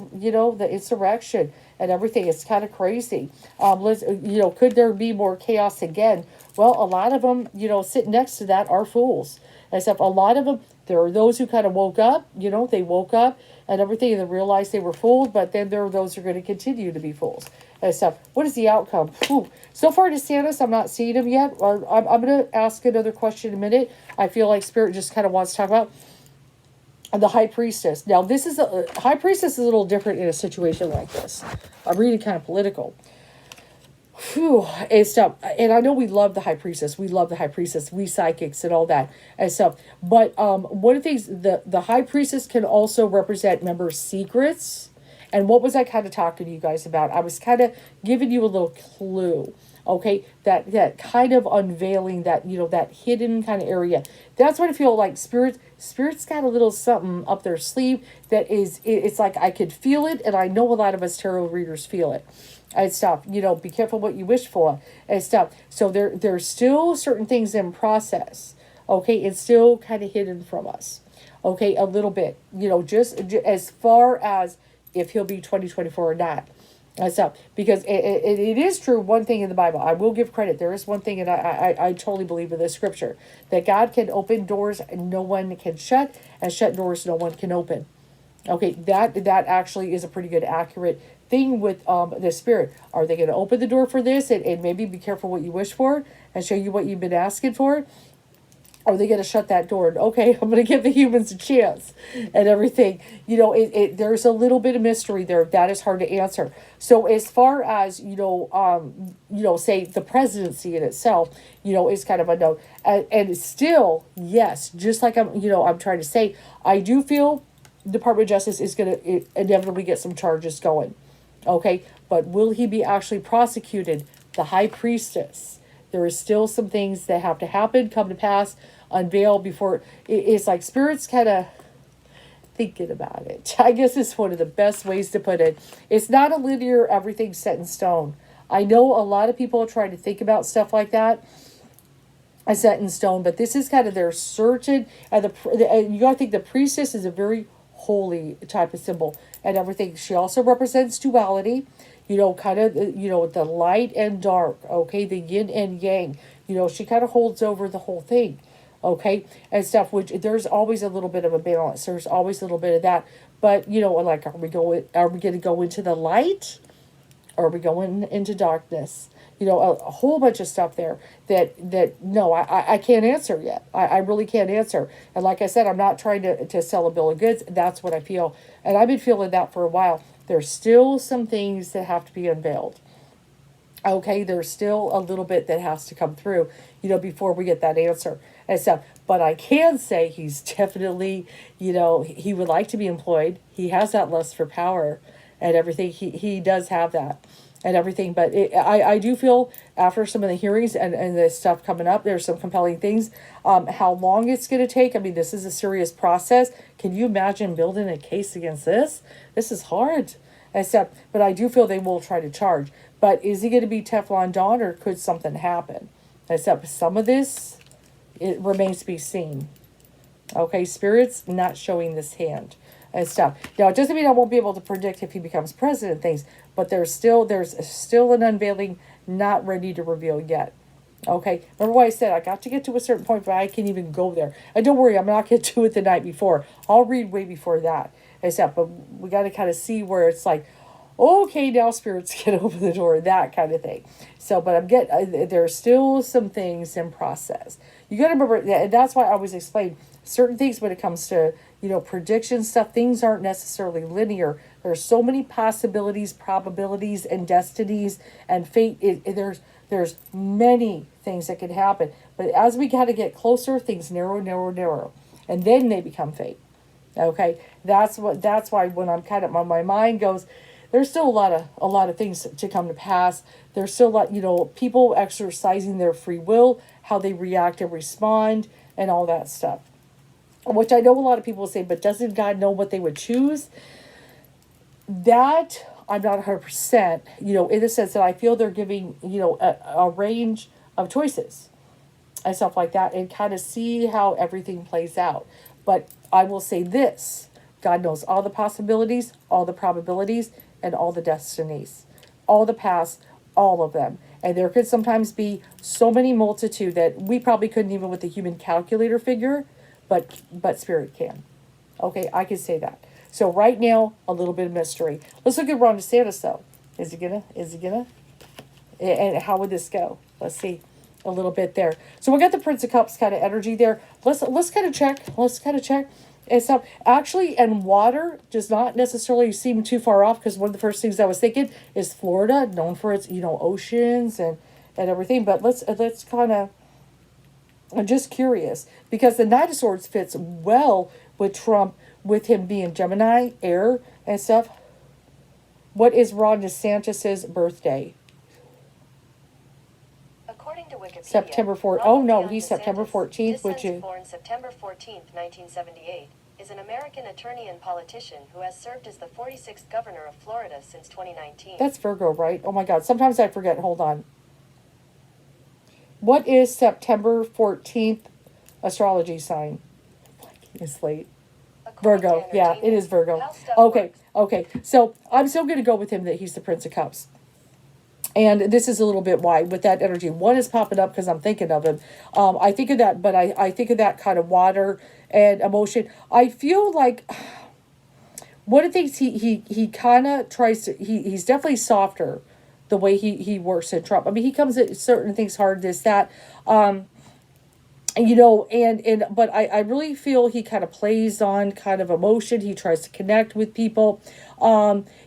the insurrection and everything. It's kind of crazy. Could there be more chaos again? Well, a lot of them, sitting next to that are fools. And stuff. A lot of them, there are those who kind of woke up, they woke up and everything and they realized they were fooled, but then there are those who are going to continue to be fools and stuff. What is the outcome? Whew. So far, DeSantis, I'm not seeing him yet. I'm going to ask another question in a minute. I feel like Spirit just kind of wants to talk about the High Priestess. Now, High Priestess is a little different in a situation like this. I'm reading kind of political. Whew, and stuff. And I know we love the High Priestess. We love the High Priestess. We psychics and all that and stuff. But one of the things, the High Priestess can also represent, remember, secrets. And what was I kind of talking to you guys about? I was kind of giving you a little clue. Okay, that kind of unveiling that, that hidden kind of area. That's what I feel like Spirit's got a little something up their sleeve that it's like I could feel it, and I know a lot of us tarot readers feel it. And stuff, be careful what you wish for and stuff. So there's still certain things in process. Okay, it's still kind of hidden from us. Okay, a little bit, just as far as if he'll be 2024 or not. And stuff, because it is true, one thing in the Bible, I will give credit. There is one thing, and I totally believe in this scripture, that God can open doors no one can shut, and shut doors no one can open. Okay, that actually is a pretty good, accurate thing with the Spirit. Are they going to open the door for this and maybe be careful what you wish for and show you what you've been asking for? Are they going to shut that door? And, okay, I'm going to give the humans a chance and everything. There's a little bit of mystery there. That is hard to answer. So as far as, say the presidency in itself, is kind of unknown. And still, yes, just like I'm trying to say, I do feel Department of Justice is going to inevitably get some charges going. Okay, but will he be actually prosecuted? The High Priestess. There is still some things that have to happen, come to pass, unveil before. It's like Spirit's kind of thinking about it. I guess it's one of the best ways to put it. It's not a linear, everything set in stone. I know a lot of people are trying to think about stuff like that, set in stone, but this is kind of their certain, and you got to think the Priestess is a very holy type of symbol and everything. She also represents duality, kind of, the light and dark, okay, the yin and yang, she kind of holds over the whole thing, okay, and stuff, which there's always a little bit of a balance. There's always a little bit of that, but, like, are we going to go into the light, or are we going into darkness? A whole bunch of stuff there that no, I can't answer yet. I really can't answer. And like I said, I'm not trying to sell a bill of goods. That's what I feel. And I've been feeling that for a while. There's still some things that have to be unveiled. Okay, there's still a little bit that has to come through, before we get that answer and stuff. But I can say he's definitely, he would like to be employed. He has that lust for power and everything. He does have that. And everything, but I do feel after some of the hearings and the stuff coming up, there's some compelling things. How long it's going to take, I mean, this is a serious process. Can you imagine building a case against this? This is hard. But I do feel they will try to charge. But is he going to be Teflon Don, or could something happen? Some of this, it remains to be seen. Okay, Spirit's not showing this hand and stuff. Now, it doesn't mean I won't be able to predict if he becomes president and things, but there's still an unveiling not ready to reveal yet. Okay, remember what I said? I got to get to a certain point, but I can't even go there. And don't worry, I'm not going to do it the night before. I'll read way before that and stuff, but we got to kind of see where it's like, okay, now Spirit's going to open the door, that kind of thing. So, but there's still some things in process. You got to remember, and that's why I always explain certain things when it comes to, prediction stuff. Things aren't necessarily linear. There's so many possibilities, probabilities, and destinies, and fate. There's many things that can happen. But as we got to get closer, things narrow, and then they become fate. Okay, that's why when I'm kind of my mind goes, there's still a lot of things to come to pass. There's still a lot, people exercising their free will, how they react and respond, and all that stuff. Which I know a lot of people say, but doesn't God know what they would choose? That I'm not 100%, in the sense that I feel they're giving, a range of choices and stuff like that, and kind of see how everything plays out. But I will say this: God knows all the possibilities, all the probabilities, and all the destinies, all the past, all of them. And there could sometimes be so many multitude that we probably couldn't even with the human calculator figure, but spirit can. Okay, I can say that. So right now, a little bit of mystery. Let's look at Ron DeSantis though. Is he gonna? And how would this go? Let's see a little bit there. So we got the Prince of Cups kind of energy there. Let's kind of check. And stuff. Actually, and water does not necessarily seem too far off, because one of the first things I was thinking is Florida, known for its oceans and everything. But let's kind of. I'm just curious, because the Knight of Swords fits well with Trump, with him being Gemini, air, and stuff. What is Ron DeSantis' birthday? According to Wikipedia, September 4th. Oh no, he's September 14th, which is born September 14th, 1978, is an American attorney and politician who has served as the 46th governor of Florida since 2019. That's Virgo, right? Oh my God, sometimes I forget. Hold on. What is September 14th astrology sign? It's late. Virgo. Yeah, it is Virgo. Okay. So I'm still going to go with him that he's the Prince of Cups. And this is a little bit why with that energy. One is popping up because I'm thinking of him. I think of that, but I think of that kind of water and emotion. I feel like one of the things he kind of tries to, he's definitely softer the way he works in Trump. I mean, he comes at certain things hard, this, that, but I really feel he kind of plays on kind of emotion. He tries to connect with people.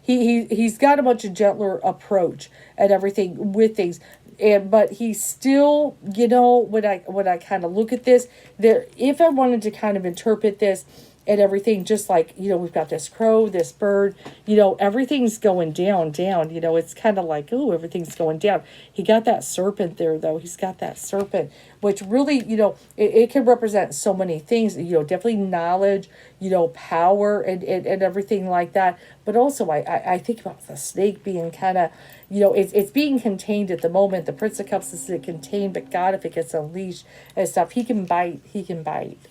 He's got a much gentler approach and everything with things. But he's still, when I kind of look at this, there, if I wanted to kind of interpret this and everything, just like, we've got this crow, this bird, everything's going down, it's kind of like, ooh, everything's going down. He got that serpent there, though. He's got that serpent, which really, it can represent so many things, definitely knowledge, power and everything like that. But also, I think about the snake being kind of, it's being contained at the moment. The Prince of Cups is contained, but God, if it gets unleashed and stuff, he can bite,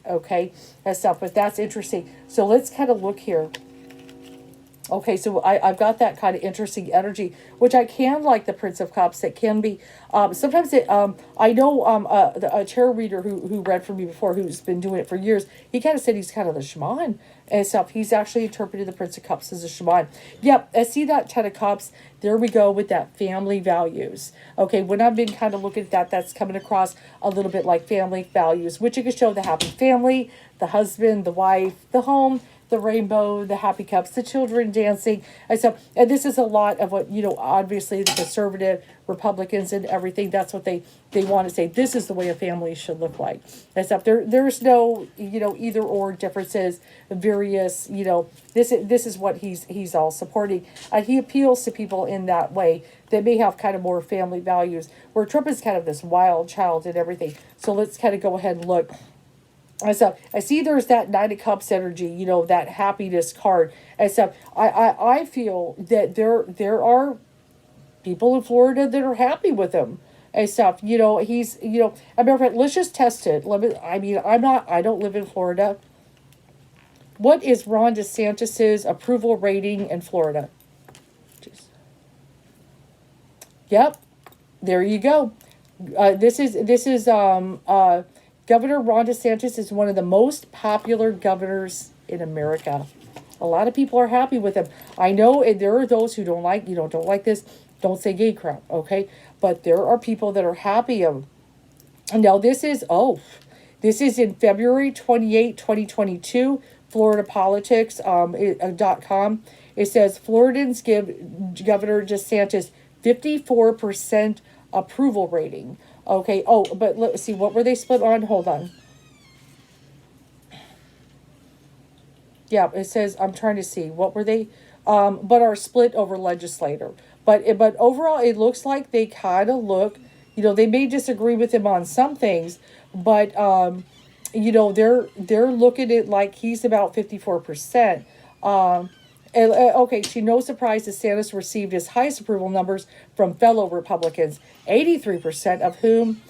okay, and stuff. But that's interesting. So let's kind of look here. Okay, so I've got that kind of interesting energy, which I can like the Prince of Cups. It can be, sometimes I know a tarot reader who read for me before, who's been doing it for years, he kind of said he's kind of the shaman and stuff. He's actually interpreted the Prince of Cups as a shaman. Yep, I see that Ten of Cups. There we go with that family values. Okay, when I've been kind of looking at that, that's coming across a little bit like family values, which you can show the happy family, the husband, the wife, the home, the rainbow, the happy cups, the children dancing, and stuff. And this is a lot of what, obviously the conservative Republicans and everything, that's what they want to say. This is the way a family should look like. And stuff. There's no, either or differences, various, this is what he's all supporting. And he appeals to people in that way that may have kind of more family values, where Trump is kind of this wild child and everything. So let's kind of go ahead and look. So I see there's that Knight of Cups energy, that happiness card and stuff. I feel that there are people in Florida that are happy with him and stuff. He's, a matter of fact, let's just test it. I don't live in Florida. What is Ron DeSantis' approval rating in Florida? Jeez. Yep. There you go. This is Governor Ron DeSantis is one of the most popular governors in America. A lot of people are happy with him. I know there are those who don't like, don't like this, don't say gay crap, okay? But there are people that are happy of him. Now this is in February 28, 2022, FloridaPolitics.com. It says Floridans give Governor DeSantis 54% approval rating. Okay, but let's see, what were they split on? Hold on. Yeah, it says, I'm trying to see, what were they? But are split over legislator. But overall, it looks like they kind of look, they may disagree with him on some things, but, they're looking at like he's about 54%. Okay, to no surprise, DeSantis received his highest approval numbers from fellow Republicans, 83% of whom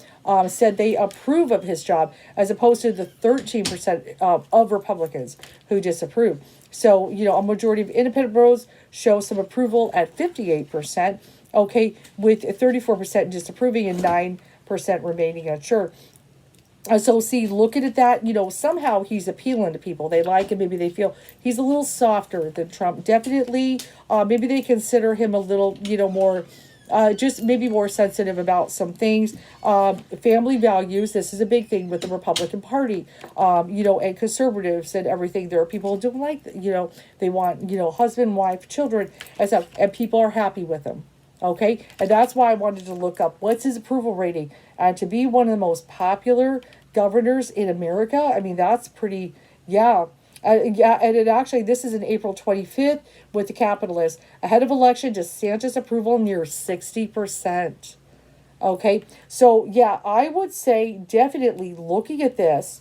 said they approve of his job, as opposed to the 13% of Republicans who disapprove. So, a majority of independent voters show some approval at 58%, okay, with 34% disapproving and 9% remaining unsure. So see, looking at that, somehow he's appealing to people. They like him. Maybe they feel he's a little softer than Trump. Definitely, maybe they consider him a little, more, just maybe more sensitive about some things. Family values. This is a big thing with the Republican Party, and conservatives and everything. There are people who don't like, they want, husband, wife, children, and people are happy with him. Okay, and that's why I wanted to look up what's his approval rating. And to be one of the most popular governors in America, I mean, that's pretty, yeah. Yeah, and it actually, this is in April 25th with the Capitalist. Ahead of election, DeSantis approval near 60%. Okay, so yeah, I would say definitely looking at this,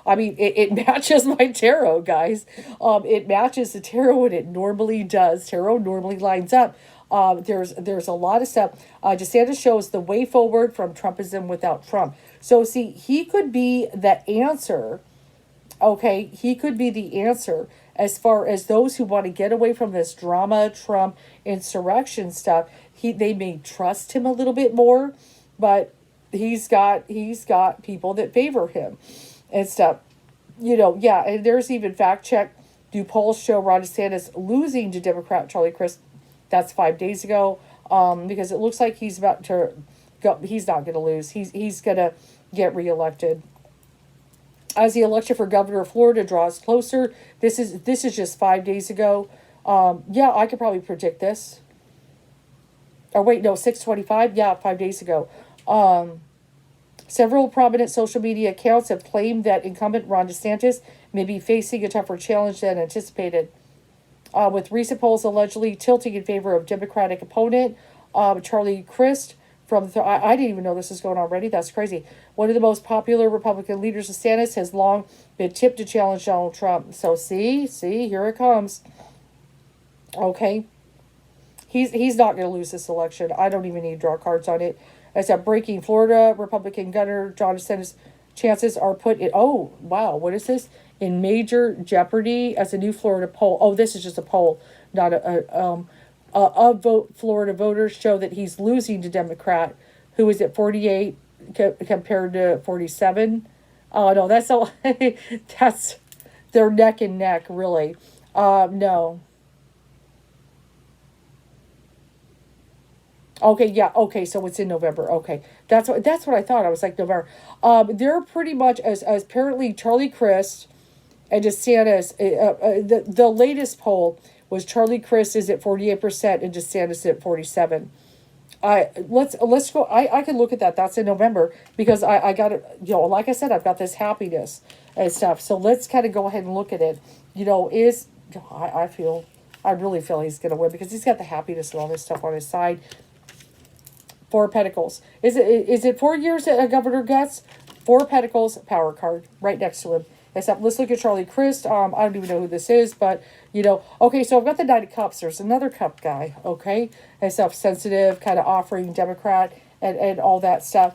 I mean, it matches my tarot, guys. It matches the tarot, and it normally does. Tarot normally lines up. There's a lot of stuff. DeSantis shows the way forward from Trumpism without Trump. So see, he could be the answer. Okay, he could be the answer as far as those who want to get away from this drama, Trump insurrection stuff. They may trust him a little bit more, but he's got people that favor him and stuff. Yeah, and there's even fact check. Do polls show Ron DeSantis losing to Democrat Charlie Crist? That's 5 days ago. Because it looks like he's about to go. He's not going to lose. He's going to get reelected. As the election for governor of Florida draws closer, this is just 5 days ago. Yeah, I could probably predict this. Or wait, no, 6:25. Yeah, 5 days ago. Several prominent social media accounts have claimed that incumbent Ron DeSantis may be facing a tougher challenge than anticipated, with recent polls allegedly tilting in favor of Democratic opponent Charlie Crist. I didn't even know this is going on already. That's crazy. One of the most popular Republican leaders, DeSantis, has long been tipped to challenge Donald Trump. So see, here it comes. Okay. He's not going to lose this election. I don't even need to draw cards on it. As a breaking Florida Republican governor John DeSantis chances are put in. Oh wow, what is this? In major jeopardy as a new Florida poll. Oh, this is just a poll, not Florida voters show that he's losing to Democrat, who is at 48 compared to 47. Oh no, that's all. That's they're neck and neck, really. No. Okay, yeah, okay, so it's in November. Okay, that's what I thought. I was like November. They're pretty much as apparently Charlie Crist and DeSantis. The latest poll was Charlie Crist is at 48% and DeSantis is at 47%. Let's go. I can look at that. That's in November because I got it. Like I said, I've got this happiness and stuff. So let's kind of go ahead and look at it. I really feel he's gonna win because he's got the happiness and all this stuff on his side. 4 Pentacles. Is it 4 years that a governor gets? 4 Pentacles, power card, right next to him. Except, let's look at Charlie Crist. I don't even know who this is, but, okay, so I've got the Knight of Cups. There's another cup guy, okay? And self-sensitive, kind of offering Democrat and all that stuff.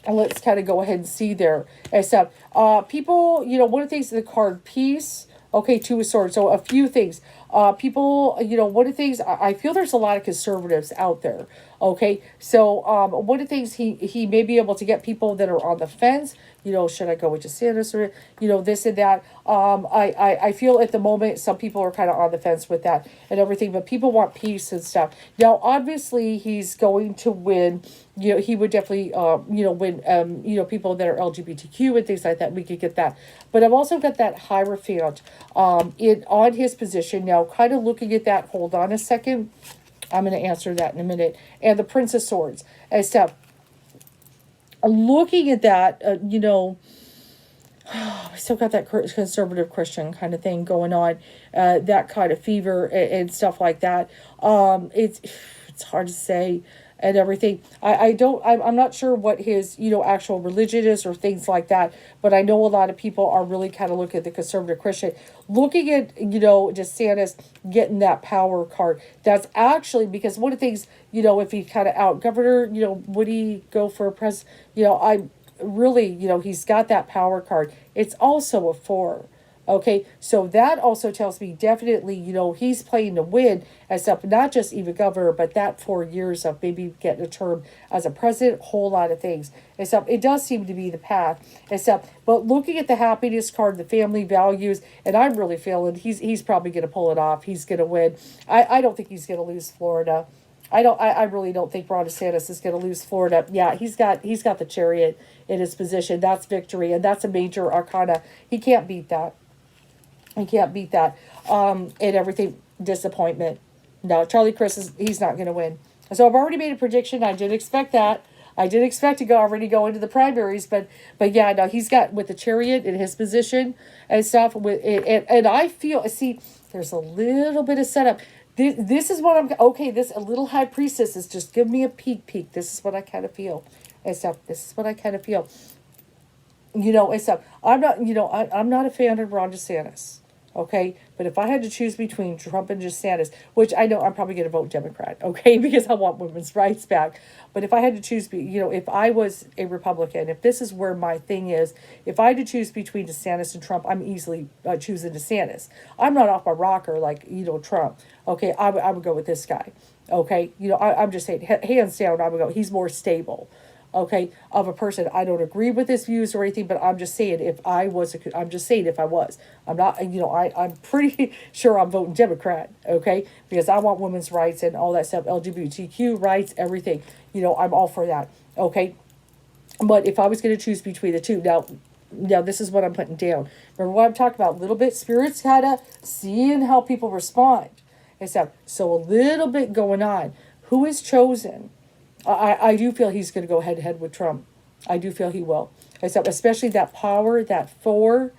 And let's kind of go ahead and see there. Except, people, one of the things, the card Peace, okay, 2 of Swords. So a few things. People, one of the things, I feel there's a lot of conservatives out there. Okay, so one of the things he may be able to get people that are on the fence, should I go with DeSantis or, this and that. I feel at the moment some people are kind of on the fence with that and everything, but people want peace and stuff. Now, obviously, he's going to win. He would definitely, win, people that are LGBTQ and things like that. We could get that. But I've also got that Hierophant on his position. Now, kind of looking at that, hold on a second. I'm going to answer that in a minute. And the Prince of Swords and stuff. Looking at that, we still got that conservative Christian kind of thing going on, that kind of fever and stuff like that. It's hard to say and everything. I'm not sure what his, actual religion is or things like that, but I know a lot of people are really kind of looking at the conservative Christian, looking at, DeSantis getting that power card. That's actually because one of the things, if he kind of out governor, would he go for a I really, he's got that power card. It's also a 4. Okay, so that also tells me definitely, he's playing to win as up, not just even governor, but that 4 years of maybe getting a term as a president, whole lot of things. And stuff. It does seem to be the path and stuff. But looking at the happiness card, the family values, and I'm really feeling he's probably going to pull it off. He's going to win. I don't think he's going to lose Florida. I really don't think Ron DeSantis is going to lose Florida. Yeah, he's got the chariot in his position. That's victory, and that's a major arcana. He can't beat that. He can't beat that. And everything, disappointment. No, Charlie Crist he's not going to win. So I've already made a prediction. I did expect that. I did expect to already go into the primaries, but yeah, no, he's got with the chariot in his position and stuff. And I feel, see, there's a little bit of setup. This is what I'm okay. This a little high priestess is just give me a peek. This is what I kind of feel and stuff. This is what I kind of feel. And stuff. I'm not. I'm not a fan of Ron DeSantis. Okay, but if I had to choose between Trump and DeSantis, which I know I'm probably going to vote Democrat, okay, because I want women's rights back. But if I had to choose, if I was a Republican, if this is where my thing is, if I had to choose between DeSantis and Trump, I'm easily choosing DeSantis. I'm not off my rocker like, Trump. Okay, I would go with this guy. Okay, I'm just saying, hands down, I would go, he's more stable. Okay, of a person. I don't agree with his views or anything, but I'm just saying if I was, I'm not, I'm pretty sure I'm voting Democrat, okay, because I want women's rights and all that stuff, LGBTQ rights, everything, I'm all for that, okay, but if I was going to choose between the two, now this is what I'm putting down. Remember what I'm talking about, a little bit, spirits kind of seeing how people respond and stuff, so a little bit going on. Who is chosen? I do feel he's going to go head to head with Trump. I do feel he will. Except especially that power, that 4,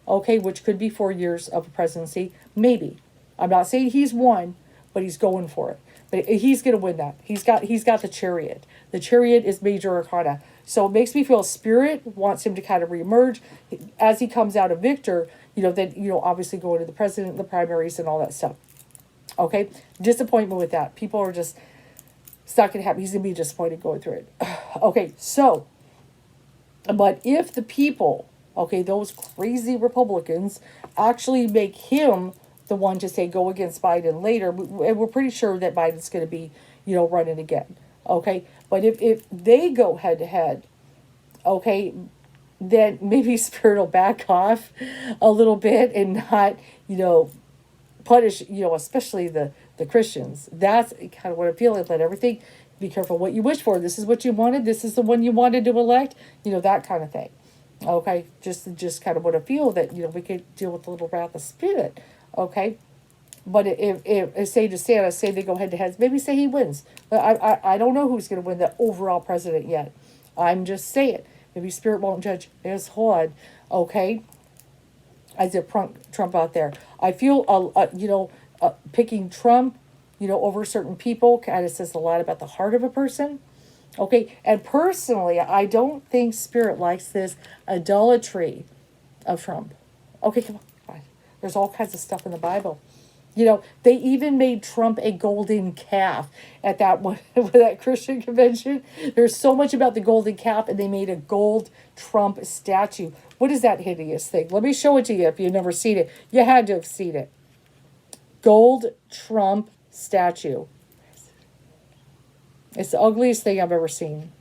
okay, which could be 4 years of a presidency. Maybe. I'm not saying he's won, but he's going for it. But he's going to win that. He's got the chariot. The chariot is major arcana. So it makes me feel spirit wants him to kind of reemerge. As he comes out a victor, then, obviously going to the president, the primaries, and all that stuff. Okay? Disappointment with that. People are just... It's not going to happen. He's going to be disappointed going through it. Okay, so, but if the people, okay, those crazy Republicans actually make him the one to say go against Biden later, and we're pretty sure that Biden's going to be, running again. Okay, but if they go head to head, okay, then maybe Spirit will back off a little bit and not, punish, especially the Christians. That's kind of what I feel like. Let everything, be careful what you wish for. This is what you wanted. This is the one you wanted to elect. That kind of thing. Okay, just kind of what I feel that we could deal with a little wrath of spirit. Okay, but if say DeSantis, say they go head to head, maybe say he wins. I don't know who's going to win the overall president yet. I'm just saying. Maybe spirit won't judge as hard. Okay, as a Trump out there. I feel picking Trump, over certain people kind of says a lot about the heart of a person. Okay, and personally, I don't think Spirit likes this idolatry of Trump. Okay, come on. There's all kinds of stuff in the Bible. They even made Trump a golden calf at that one, that Christian convention. There's so much about the golden calf, and they made a gold Trump statue. What is that hideous thing? Let me show it to you if you've never seen it. You had to have seen it. Gold Trump statue. It's the ugliest thing I've ever seen.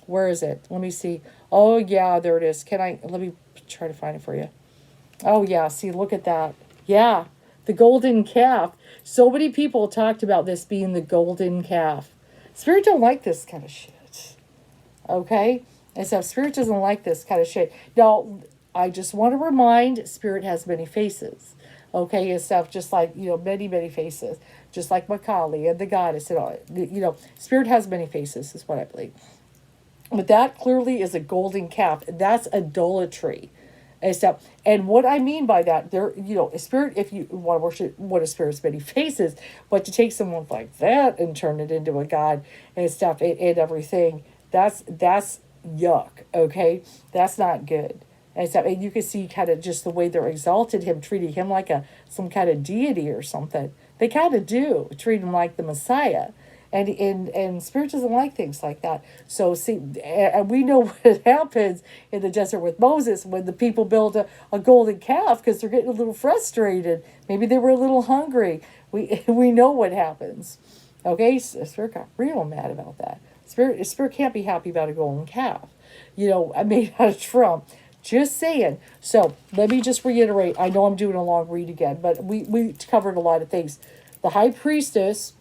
Where is it? Let me see. Oh, yeah, there it is. Let me try to find it for you. Oh, yeah, see, look at that. Yeah, the golden calf. So many people talked about this being the golden calf. Spirit don't like this kind of shit. Okay? And so Spirit doesn't like this kind of shit. Now, I just want to remind, Spirit has many faces. Okay, and stuff, just like, many, many faces. Just like Macaulay and the goddess and all. Spirit has many faces, is what I believe. But that clearly is a golden calf. That's idolatry and stuff. And what I mean by that, there, a spirit, if you want to worship what a spirit's many faces, but to take someone like that and turn it into a god and stuff and everything, that's yuck. Okay, that's not good. And stuff, and you can see kind of just the way they're exalted him, treating him like some kind of deity or something. They kind of do treat him like the Messiah. And spirit doesn't like things like that. So see, and we know what happens in the desert with Moses when the people build a golden calf because they're getting a little frustrated. Maybe they were a little hungry. We know what happens. Okay, so spirit got real mad about that. Spirit can't be happy about a golden calf. Made out of Trump. Just saying. So let me just reiterate. I know I'm doing a long read again, but we covered a lot of things. The high priestess.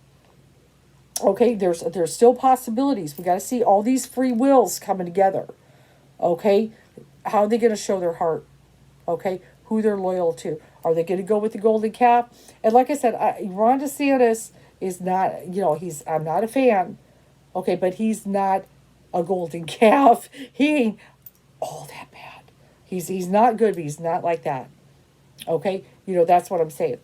Okay, there's still possibilities. We got to see all these free wills coming together. Okay, how are they going to show their heart? Okay, who they're loyal to? Are they going to go with the golden calf? And like I said, Ron DeSantis is not. I'm not a fan. Okay, but he's not a golden calf. He ain't all that bad. He's not good, but he's not like that. Okay, that's what I'm saying.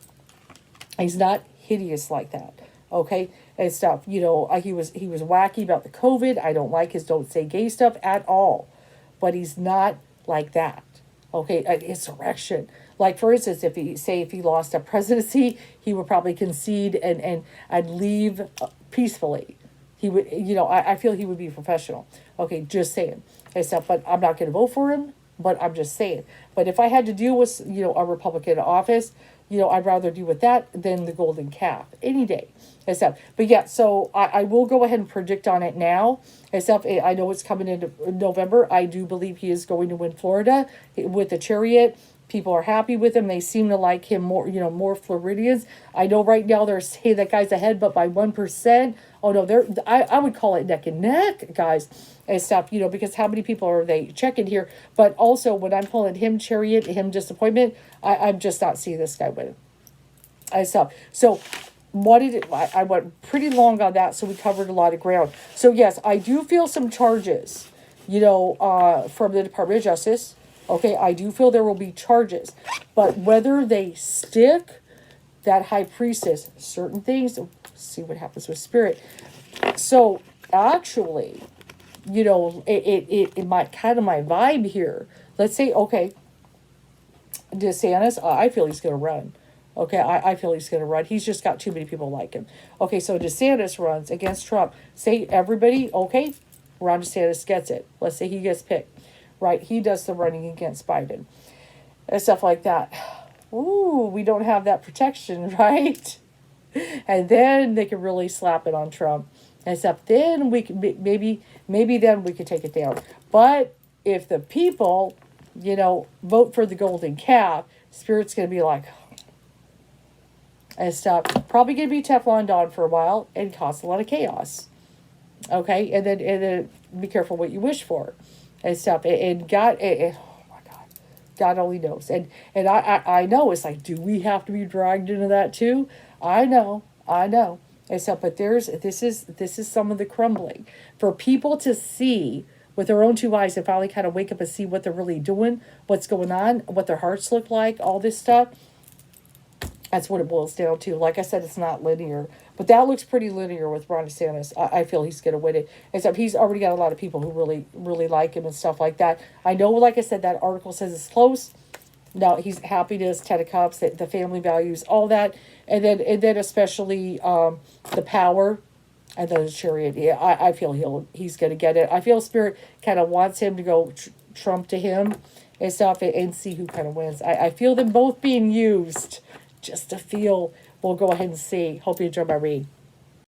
He's not hideous like that. Okay, and stuff. He was wacky about the COVID. I don't like his don't say gay stuff at all, but he's not like that. Okay, an insurrection. Like for instance, if he lost a presidency, he would probably concede and leave peacefully. He would, I feel he would be professional. Okay, just saying and stuff. But I'm not going to vote for him. But I'm just saying. But if I had to deal with a Republican office, I'd rather deal with that than the golden calf any day. Except, but yeah, so I will go ahead and predict on it now. Except I know it's coming into November. I do believe he is going to win Florida with the chariot. People are happy with him. They seem to like him more, more Floridians. I know right now they're saying that guy's ahead, but by 1%. Oh no, I would call it neck and neck, guys, and stuff, because how many people are they checking here? But also when I'm calling him chariot, him disappointment, I'm just not seeing this guy win. And stuff. So I went pretty long on that, so we covered a lot of ground. So yes, I do feel some charges, from the Department of Justice. Okay, I do feel there will be charges, but whether they stick that high priestess, certain things, see what happens with spirit. So actually, it might kind of my vibe here. Let's say, okay, DeSantis, I feel he's going to run. Okay, I feel he's going to run. He's just got too many people like him. Okay, so DeSantis runs against Trump. Say everybody, okay, Ron DeSantis gets it. Let's say he gets picked. Right, he does the running against Biden and stuff like that. Ooh, we don't have that protection, right? And then they can really slap it on Trump and stuff. Then we can maybe then we could take it down. But if the people, vote for the golden calf, spirit's gonna be like and stuff. Probably gonna be Teflon Don for a while and cause a lot of chaos. Okay, and then be careful what you wish for. And stuff, and God, oh my God, God only knows. And I know it's like, do we have to be dragged into that too? I know. And stuff, but this is some of the crumbling for people to see with their own two eyes and finally kind of wake up and see what they're really doing, what's going on, what their hearts look like, all this stuff. That's what it boils down to. Like I said, it's not linear. But that looks pretty linear with Ron DeSantis. I feel he's going to win it. Except he's already got a lot of people who really, really like him and stuff like that. I know, like I said, that article says it's close. Now, he's happiness, Ten of Cups, the family values, all that. And then especially the power and then the chariot. Yeah, I feel he's going to get it. I feel Spirit kind of wants him to go Trump to him and stuff and see who kind of wins. I feel them both being used just to feel. We'll go ahead and see. Hope you enjoy my read.